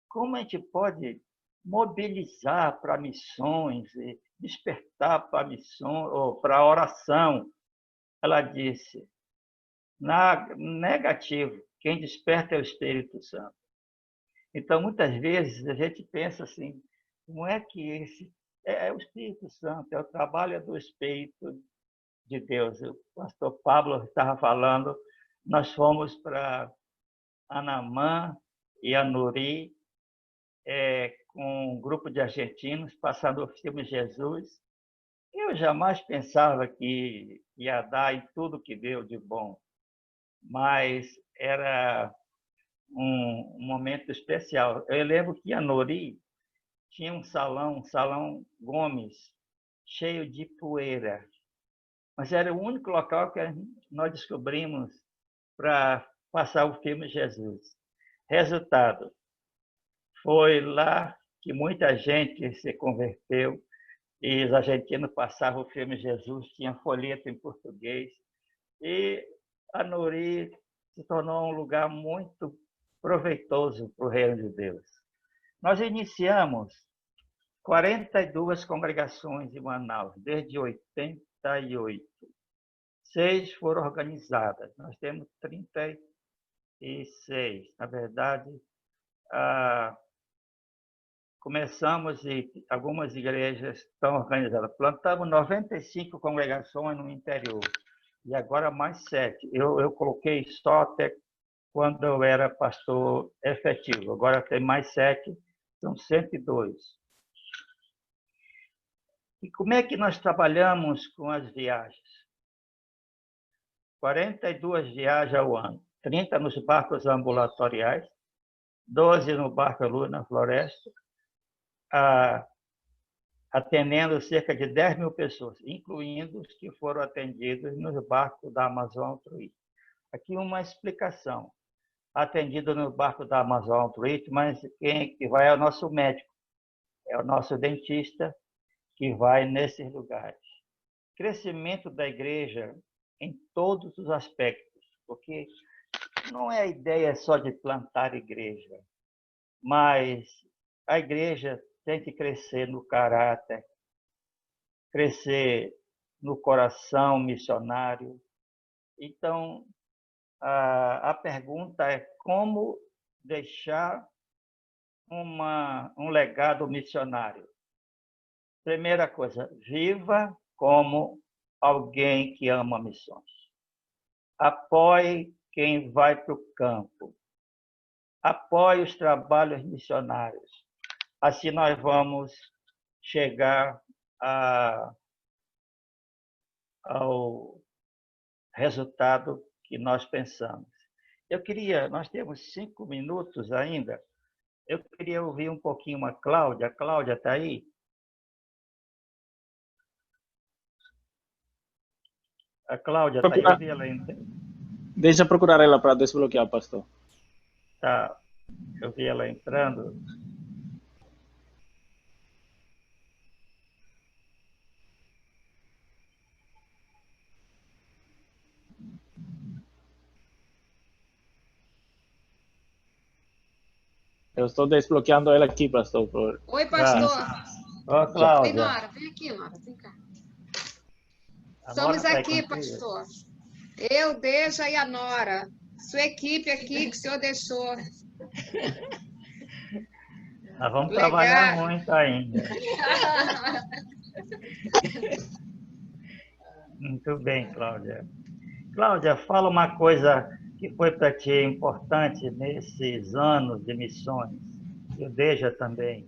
[SPEAKER 1] como a gente pode mobilizar para missões e despertar para missões ou para oração? Ela disse: negativo, quem desperta é o Espírito Santo. Então, muitas vezes, a gente pensa assim, como é que esse... É o Espírito Santo, é o trabalho do Espírito de Deus. O pastor Pablo estava falando, nós fomos para Anamã e Anuri, com um grupo de argentinos, passando o filme Jesus. Eu jamais pensava que ia dar em tudo que deu de bom, mas era um momento especial. Eu lembro que Anuri tinha um salão Gomes, cheio de poeira. Mas era o único local que nós descobrimos para passar o filme Jesus. Resultado, foi lá que muita gente se converteu e os argentinos passavam o filme Jesus, tinha folheto em português. E a Nuri se tornou um lugar muito proveitoso para o reino de Deus. Nós iniciamos 42 congregações em Manaus, desde 88. 6 foram organizadas. Nós temos 36. Na verdade, começamos e algumas igrejas estão organizadas. Plantamos 95 congregações no interior. E agora mais 7. Eu coloquei só até quando eu era pastor efetivo. Agora tem mais 7, são 102. E como é que nós trabalhamos com as viagens? 42 viagens ao ano, 30 nos barcos ambulatoriais, 12 no barco Luz na Floresta, atendendo cerca de 10 mil pessoas, incluindo os que foram atendidos nos barcos da Amazon Altruísta. Aqui uma explicação. Atendido no barco da Amazon Altruísta, mas quem que vai é o nosso médico, é o nosso dentista que vai nesses lugares. Crescimento da igreja em todos os aspectos, porque não é a ideia só de plantar igreja, mas a igreja tem que crescer no caráter, crescer no coração missionário. Então, a pergunta é como deixar um legado missionário. Primeira coisa, viva como alguém que ama missões. Apoie quem vai para o campo. Apoie os trabalhos missionários. Assim nós vamos chegar ao resultado que nós pensamos. Nós temos 5 minutos ainda, eu queria ouvir um pouquinho a Cláudia. A Cláudia está aí? A Cláudia está aí, eu vi ela entrando.
[SPEAKER 2] Deixa eu procurar ela para desbloquear, pastor.
[SPEAKER 1] Tá, eu vi ela entrando.
[SPEAKER 2] Eu estou desbloqueando ela aqui, pastor.
[SPEAKER 5] Oi, pastor.
[SPEAKER 1] Ó,
[SPEAKER 5] Vem,
[SPEAKER 1] Cláudia.
[SPEAKER 5] Nora. Vem aqui, Nora. Vem cá.
[SPEAKER 1] A
[SPEAKER 5] Somos
[SPEAKER 1] Nora tá
[SPEAKER 5] aqui,
[SPEAKER 1] contigo?
[SPEAKER 5] pastor. Eu, Deja e a Nora. Sua equipe aqui que o senhor deixou.
[SPEAKER 1] Nós vamos
[SPEAKER 5] Legal.
[SPEAKER 1] trabalhar muito ainda. Muito bem, Cláudia. Cláudia, fala uma coisa que foi para ti importante nesses anos de missões. E o Deja também.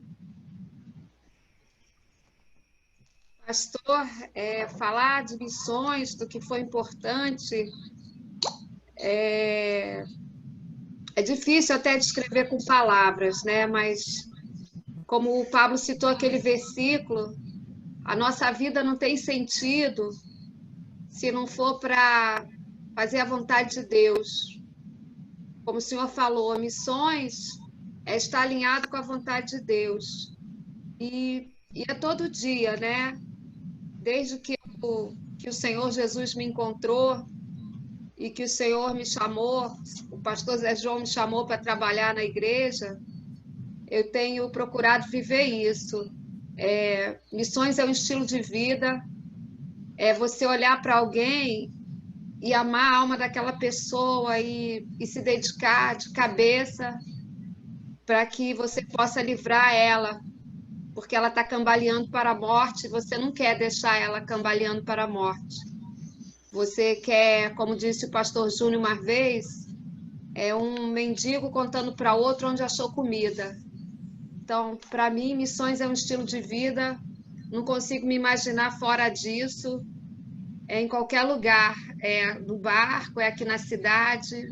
[SPEAKER 5] Pastor, falar de missões, do que foi importante, é difícil até descrever com palavras, né? Mas como o Pablo citou aquele versículo, a nossa vida não tem sentido se não for para fazer a vontade de Deus. Como o senhor falou, missões é estar alinhado com a vontade de Deus. E é todo dia, né? Desde que o Senhor Jesus me encontrou e que o Senhor me chamou, o pastor Zé João me chamou para trabalhar na igreja, eu tenho procurado viver isso. Missões é um estilo de vida, é você olhar para alguém e amar a alma daquela pessoa e se dedicar de cabeça para que você possa livrar ela, porque ela está cambaleando para a morte, você não quer deixar ela cambaleando para a morte. Você quer, como disse o pastor Júnior uma vez, é um mendigo contando para outro onde achou comida. Então, para mim, missões é um estilo de vida, não consigo me imaginar fora disso, em qualquer lugar, no barco, aqui na cidade,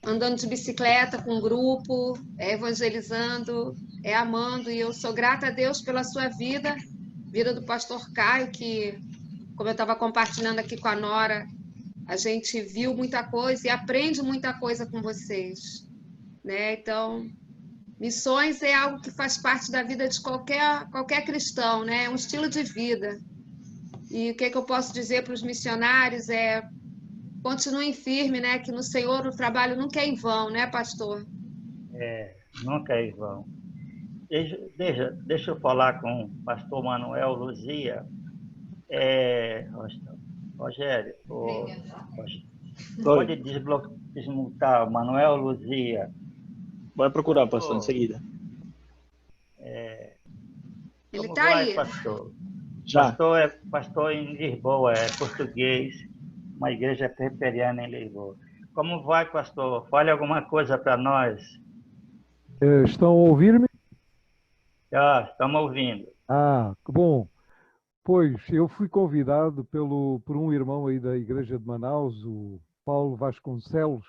[SPEAKER 5] andando de bicicleta com um grupo, evangelizando, amando, e eu sou grata a Deus pela sua vida do pastor Caio, que, como eu estava compartilhando aqui com a Nora, a gente viu muita coisa e aprende muita coisa com vocês, né? Então, missões é algo que faz parte da vida de qualquer cristão, né? É um estilo de vida. E o que eu posso dizer para os missionários é: continuem firmes, né? Que no Senhor o trabalho nunca é em vão, né, pastor?
[SPEAKER 1] Nunca é em vão. Deixa eu falar com o pastor Manuel Luzia. Rogério, pode
[SPEAKER 2] Oi.
[SPEAKER 1] desmutar o Manuel Luzia.
[SPEAKER 2] Vai procurar, pastor, em seguida.
[SPEAKER 5] Ele
[SPEAKER 1] Como
[SPEAKER 5] está
[SPEAKER 1] vai,
[SPEAKER 5] aí.
[SPEAKER 1] pastor?
[SPEAKER 2] Já.
[SPEAKER 1] Pastor em Lisboa, é português, uma igreja presbiteriana em Lisboa. Como vai, pastor? Fale alguma coisa para nós.
[SPEAKER 6] Estão a ouvir-me?
[SPEAKER 1] Estamos ouvindo.
[SPEAKER 6] Que bom. Pois, eu fui convidado por um irmão aí da Igreja de Manaus, o Paulo Vasconcelos,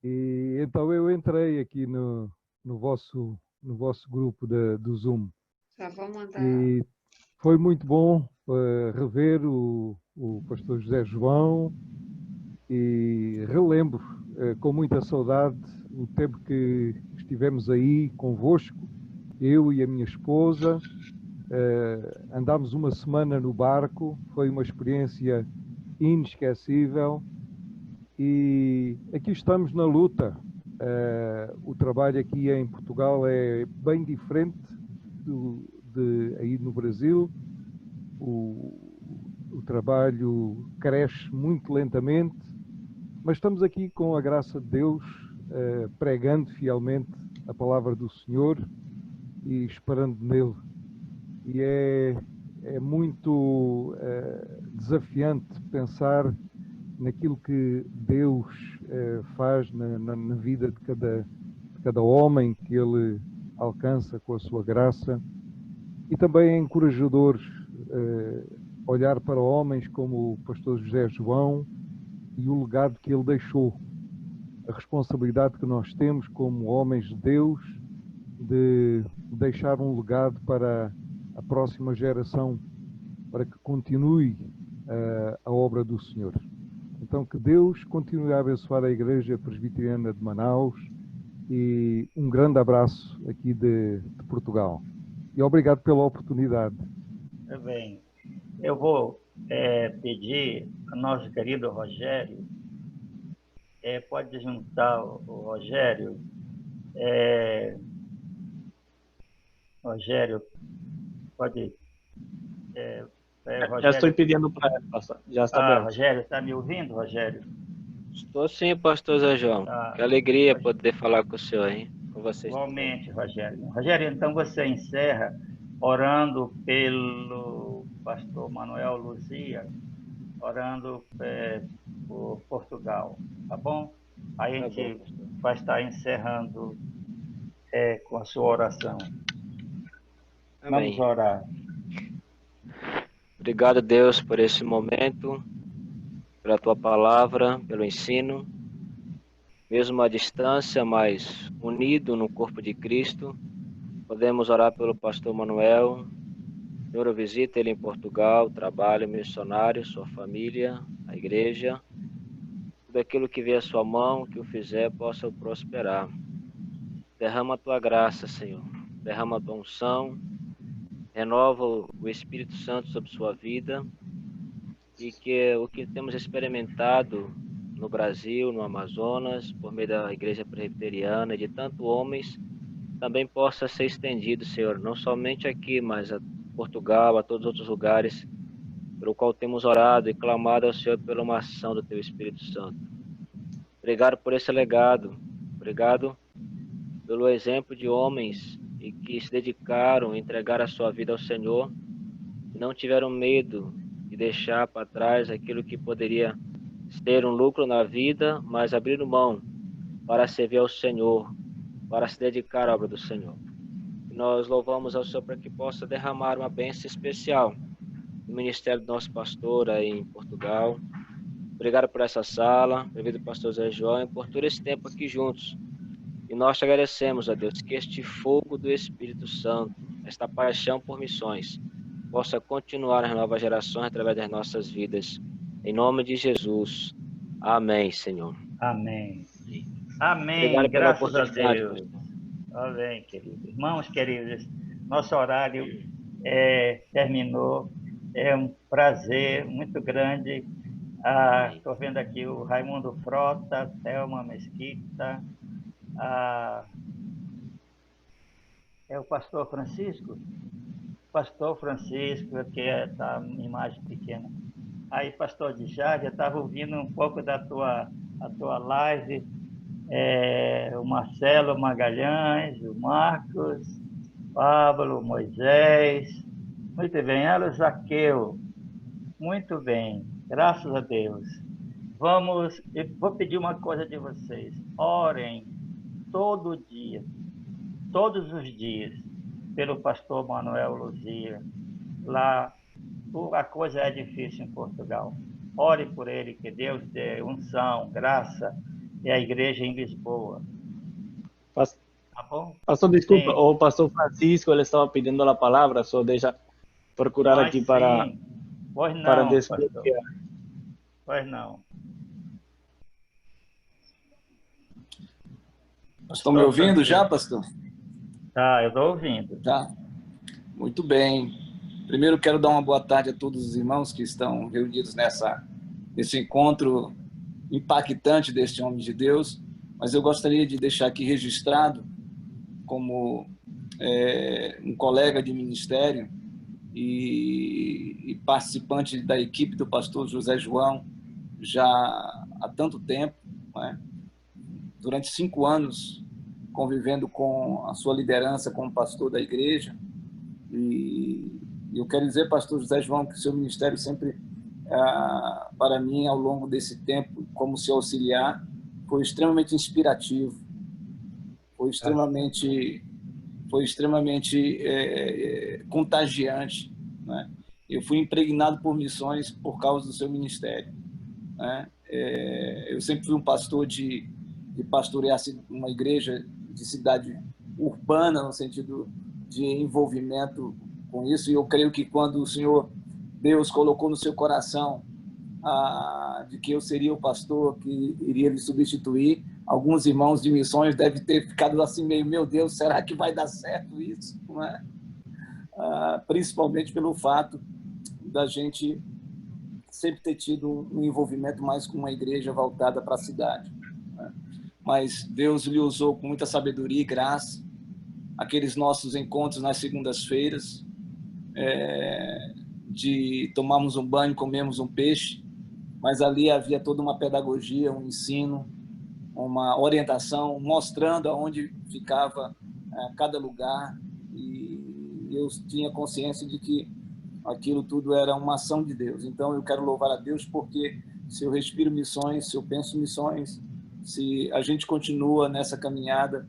[SPEAKER 6] e então eu entrei aqui no vosso grupo do Zoom.
[SPEAKER 5] Já vou mandar.
[SPEAKER 6] E foi muito bom rever o pastor José João e relembro com muita saudade o tempo que estivemos aí convosco, eu e a minha esposa. Andámos uma semana no barco, foi uma experiência inesquecível e aqui estamos na luta. O trabalho aqui em Portugal é bem diferente de aí no Brasil. O trabalho cresce muito lentamente, mas estamos aqui com a graça de Deus, pregando fielmente a palavra do Senhor e esperando nele. E é muito desafiante pensar naquilo que Deus faz na vida de cada homem que Ele alcança com a sua graça. E também é encorajador olhar para homens como o pastor José João e o legado que ele deixou, a responsabilidade que nós temos como homens de Deus de deixar um legado para a próxima geração, para que continue a obra do Senhor. Então, que Deus continue a abençoar a Igreja Presbiteriana de Manaus e um grande abraço aqui de Portugal. E obrigado pela oportunidade.
[SPEAKER 1] Bem, eu vou pedir ao nosso querido Rogério, pode juntar o Rogério, Rogério, pode ir.
[SPEAKER 2] Já estou pedindo para ele, pastor. Já está aberto.
[SPEAKER 1] Rogério, está me ouvindo, Rogério?
[SPEAKER 7] Estou sim, pastor Zé João. Que alegria poder falar com o senhor, hein? Com vocês.
[SPEAKER 1] Igualmente, Rogério. Rogério, então você encerra orando pelo pastor Manuel Luzia, orando por Portugal, tá bom? Aí a gente vai estar encerrando com a sua oração.
[SPEAKER 7] Amém.
[SPEAKER 1] Vamos orar.
[SPEAKER 7] Obrigado, Deus, por esse momento, pela tua palavra, pelo ensino. Mesmo à distância, mas unido no corpo de Cristo, podemos orar pelo pastor Manuel. Senhor, visita ele em Portugal, trabalho missionário, sua família, a igreja. Tudo aquilo que vier à sua mão, que o fizer, possa prosperar. Derrama a tua graça, Senhor. Derrama a tua unção. Renova o Espírito Santo sobre sua vida. E que o que temos experimentado no Brasil, no Amazonas, por meio da Igreja Presbiteriana e de tantos homens, também possa ser estendido, Senhor, não somente aqui, mas a Portugal, a todos os outros lugares, pelo qual temos orado e clamado ao Senhor pela uma ação do Teu Espírito Santo. Obrigado por esse legado, obrigado pelo exemplo de homens e que se dedicaram a entregar a sua vida ao Senhor e não tiveram medo de deixar para trás aquilo que poderia ter um lucro na vida, mas abriram mão para servir ao Senhor, para se dedicar à obra do Senhor. E nós louvamos ao Senhor para que possa derramar uma bênção especial no ministério do nosso pastor aí em Portugal. Obrigado por essa sala, devido ao pastor Zé João, e por todo esse tempo aqui juntos. E nós te agradecemos, a Deus, que este fogo do Espírito Santo, esta paixão por missões, possa continuar nas novas gerações através das nossas vidas. Em nome de Jesus. Amém, Senhor.
[SPEAKER 1] Amém. Amém.
[SPEAKER 7] Obrigado pela
[SPEAKER 1] Graças a
[SPEAKER 7] oportunidade,
[SPEAKER 1] Deus.
[SPEAKER 7] pastor.
[SPEAKER 1] Amém, queridos. Irmãos queridos, nosso horário terminou. É um prazer muito grande. Estou vendo aqui o Raimundo Frota, Thelma Mesquita, é o pastor Francisco? Pastor Francisco, que está em imagem pequena. Aí, pastor Djad, eu estava ouvindo um pouco da tua live, o Marcelo Magalhães, o Marcos, Pablo, Moisés, muito bem, o Zaqueu, muito bem, graças a Deus. Eu vou pedir uma coisa de vocês, orem todo dia, todos os dias, pelo pastor Manuel Luzia, lá. A coisa é difícil em Portugal. Ore por ele, que Deus dê unção, graça, e a igreja em Lisboa. Tá bom?
[SPEAKER 2] Pastor, desculpa,
[SPEAKER 1] Sim.
[SPEAKER 2] o pastor Francisco, ele estava pedindo a palavra, só deixa procurar aqui para desbloquear.
[SPEAKER 1] Pois não.
[SPEAKER 8] Estão me ouvindo já, pastor?
[SPEAKER 1] Tá, eu estou ouvindo.
[SPEAKER 8] Tá. Muito bem. Primeiro, quero dar uma boa tarde a todos os irmãos que estão reunidos nesse encontro impactante deste homem de Deus, mas eu gostaria de deixar aqui registrado como um colega de ministério e participante da equipe do pastor José João já há tanto tempo, né? Durante 5 anos convivendo com a sua liderança como pastor da igreja. E eu quero dizer, pastor José João, que o seu ministério sempre, para mim, ao longo desse tempo, como seu auxiliar, foi extremamente inspirativo, foi extremamente contagiante, né? Eu fui impregnado por missões por causa do seu ministério, né? Eu sempre fui um pastor de pastorear uma igreja de cidade urbana, no sentido de envolvimento com isso, e eu creio que quando o Senhor Deus colocou no seu coração de que eu seria o pastor que iria lhe substituir, alguns irmãos de missões devem ter ficado assim meio, meu Deus, será que vai dar certo isso? Não é? Principalmente pelo fato da gente sempre ter tido um envolvimento mais com uma igreja voltada para a cidade, né? mas Deus lhe usou com muita sabedoria e graça. Aqueles nossos encontros nas segundas-feiras, de tomarmos um banho, comermos um peixe, mas ali havia toda uma pedagogia, um ensino, uma orientação, mostrando aonde ficava cada lugar, e eu tinha consciência de que aquilo tudo era uma ação de Deus. Então eu quero louvar a Deus porque se eu respiro missões, se eu penso missões, se a gente continua nessa caminhada,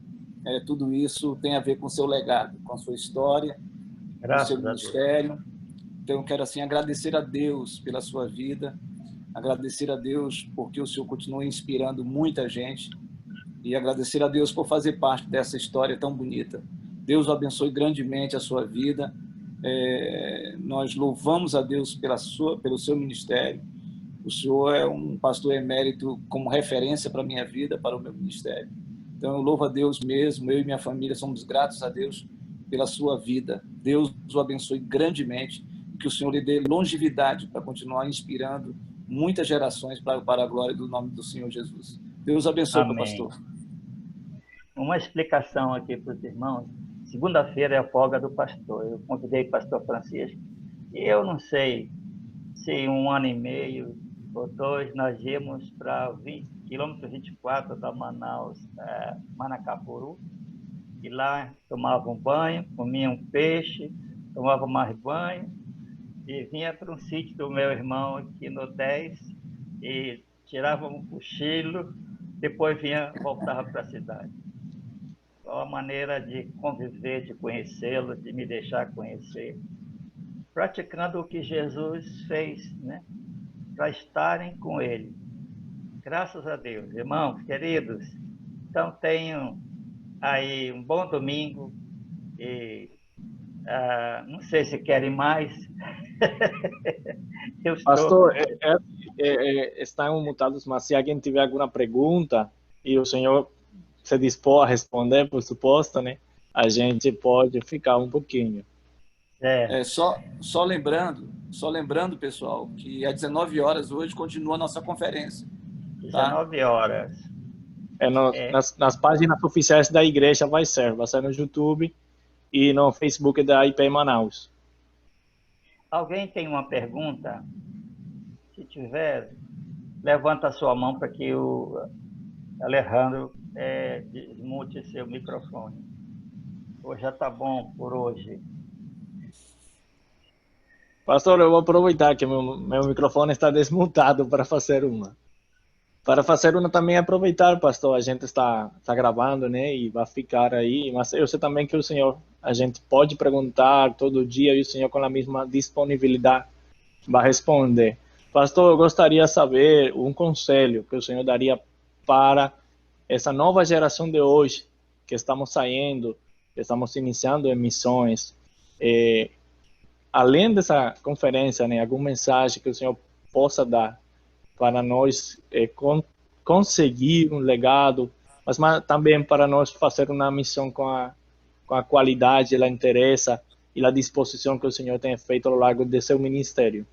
[SPEAKER 8] tudo isso tem a ver com o seu legado, com a sua história, com o seu ministério. Então eu quero assim agradecer a Deus pela sua vida, agradecer a Deus porque o Senhor continua inspirando muita gente, e agradecer a Deus por fazer parte dessa história tão bonita. Deus o abençoe grandemente a sua vida. Nós louvamos a Deus pelo seu ministério. O Senhor é um pastor emérito como referência para a minha vida, para o meu ministério. Então eu louvo a Deus mesmo, eu e minha família somos gratos a Deus pela sua vida. Deus o abençoe grandemente, que o Senhor lhe dê longevidade para continuar inspirando muitas gerações para a glória do nome do Senhor Jesus. Deus abençoe, meu pastor.
[SPEAKER 1] Uma explicação aqui para os irmãos. Segunda-feira é a folga do pastor. Eu convidei o pastor Francisco. E eu não sei se 1 ano e meio ou 2 nós íamos para quilômetro 24 da Manaus, Manacapuru. E lá tomava um banho, comia um peixe, tomava mais banho e vinha para um sítio do meu irmão aqui no 10 e tirava um cochilo, depois voltava para a cidade. Qual a maneira de conviver, de conhecê-lo, de me deixar conhecer, praticando o que Jesus fez, né? Para estarem com ele. Graças a Deus. Irmãos, queridos, então tenham aí um bom domingo e não sei se querem mais.
[SPEAKER 2] Pastor, estão mutados, mas se alguém tiver alguma pergunta e o senhor se dispor a responder, por suposto, né? A gente pode ficar um pouquinho.
[SPEAKER 8] Só lembrando, pessoal, que às 19 horas hoje continua a nossa conferência. Tá?
[SPEAKER 1] 19 horas.
[SPEAKER 2] Nas páginas oficiais da igreja vai ser no YouTube e no Facebook da IP Manaus.
[SPEAKER 1] Alguém tem uma pergunta? Se tiver, levanta a sua mão para que o Alejandro desmute seu microfone. Hoje já está bom por hoje.
[SPEAKER 2] Pastor, eu vou aproveitar que meu microfone está desmutado para fazer uma. Para fazer uma também aproveitar, pastor, a gente está gravando, né, e vai ficar aí, mas eu sei também que a gente pode perguntar todo dia e o senhor com a mesma disponibilidade vai responder. Pastor, eu gostaria de saber um conselho que o senhor daria para essa nova geração de hoje, que estamos saindo, que estamos iniciando em missões. Além dessa conferência, né, alguma mensagem que o senhor possa dar para nós conseguir um legado, mas também para nós fazer uma missão com a qualidade, a interesse e a disposição que o senhor tem feito ao longo de seu ministério.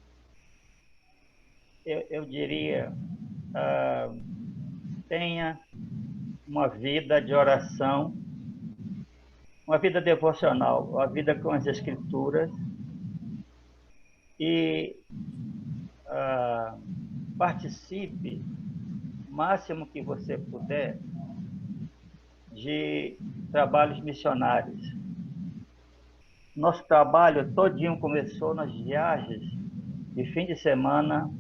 [SPEAKER 1] Eu diria, tenha uma vida de oração, uma vida devocional, uma vida com as Escrituras e participe o máximo que você puder de trabalhos missionários. Nosso trabalho todinho começou nas viagens de fim de semana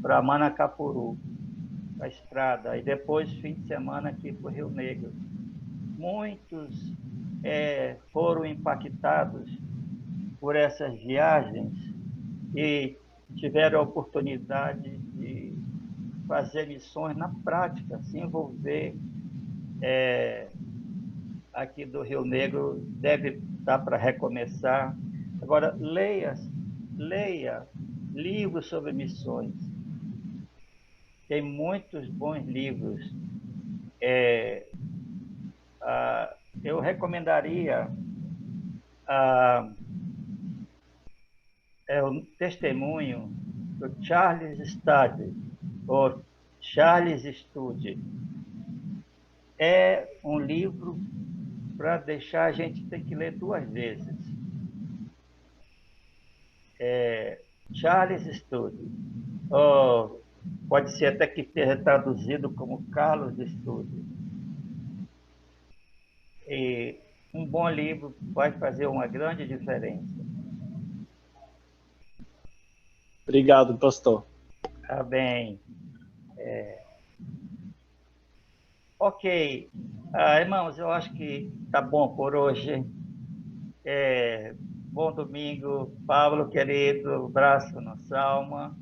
[SPEAKER 1] para Manacapuru, a estrada, e depois fim de semana aqui para o Rio Negro. Muitos foram impactados por essas viagens e tiveram a oportunidade de fazer missões na prática, se envolver. Aqui do Rio Negro deve dar para recomeçar. Agora, leia livros sobre missões. Tem muitos bons livros. Eu recomendaria o testemunho do Charles Studd, ou Charles Studd. é um livro para deixar a gente ter que ler 2 vezes. Charles Studi, ou pode ser até que esteja traduzido como Carlos Studi. E um bom livro vai fazer uma grande diferença.
[SPEAKER 2] Obrigado, pastor.
[SPEAKER 1] Tá bem. Ok. Irmãos, eu acho que tá bom por hoje. Bom domingo. Pablo, querido, abraço na alma.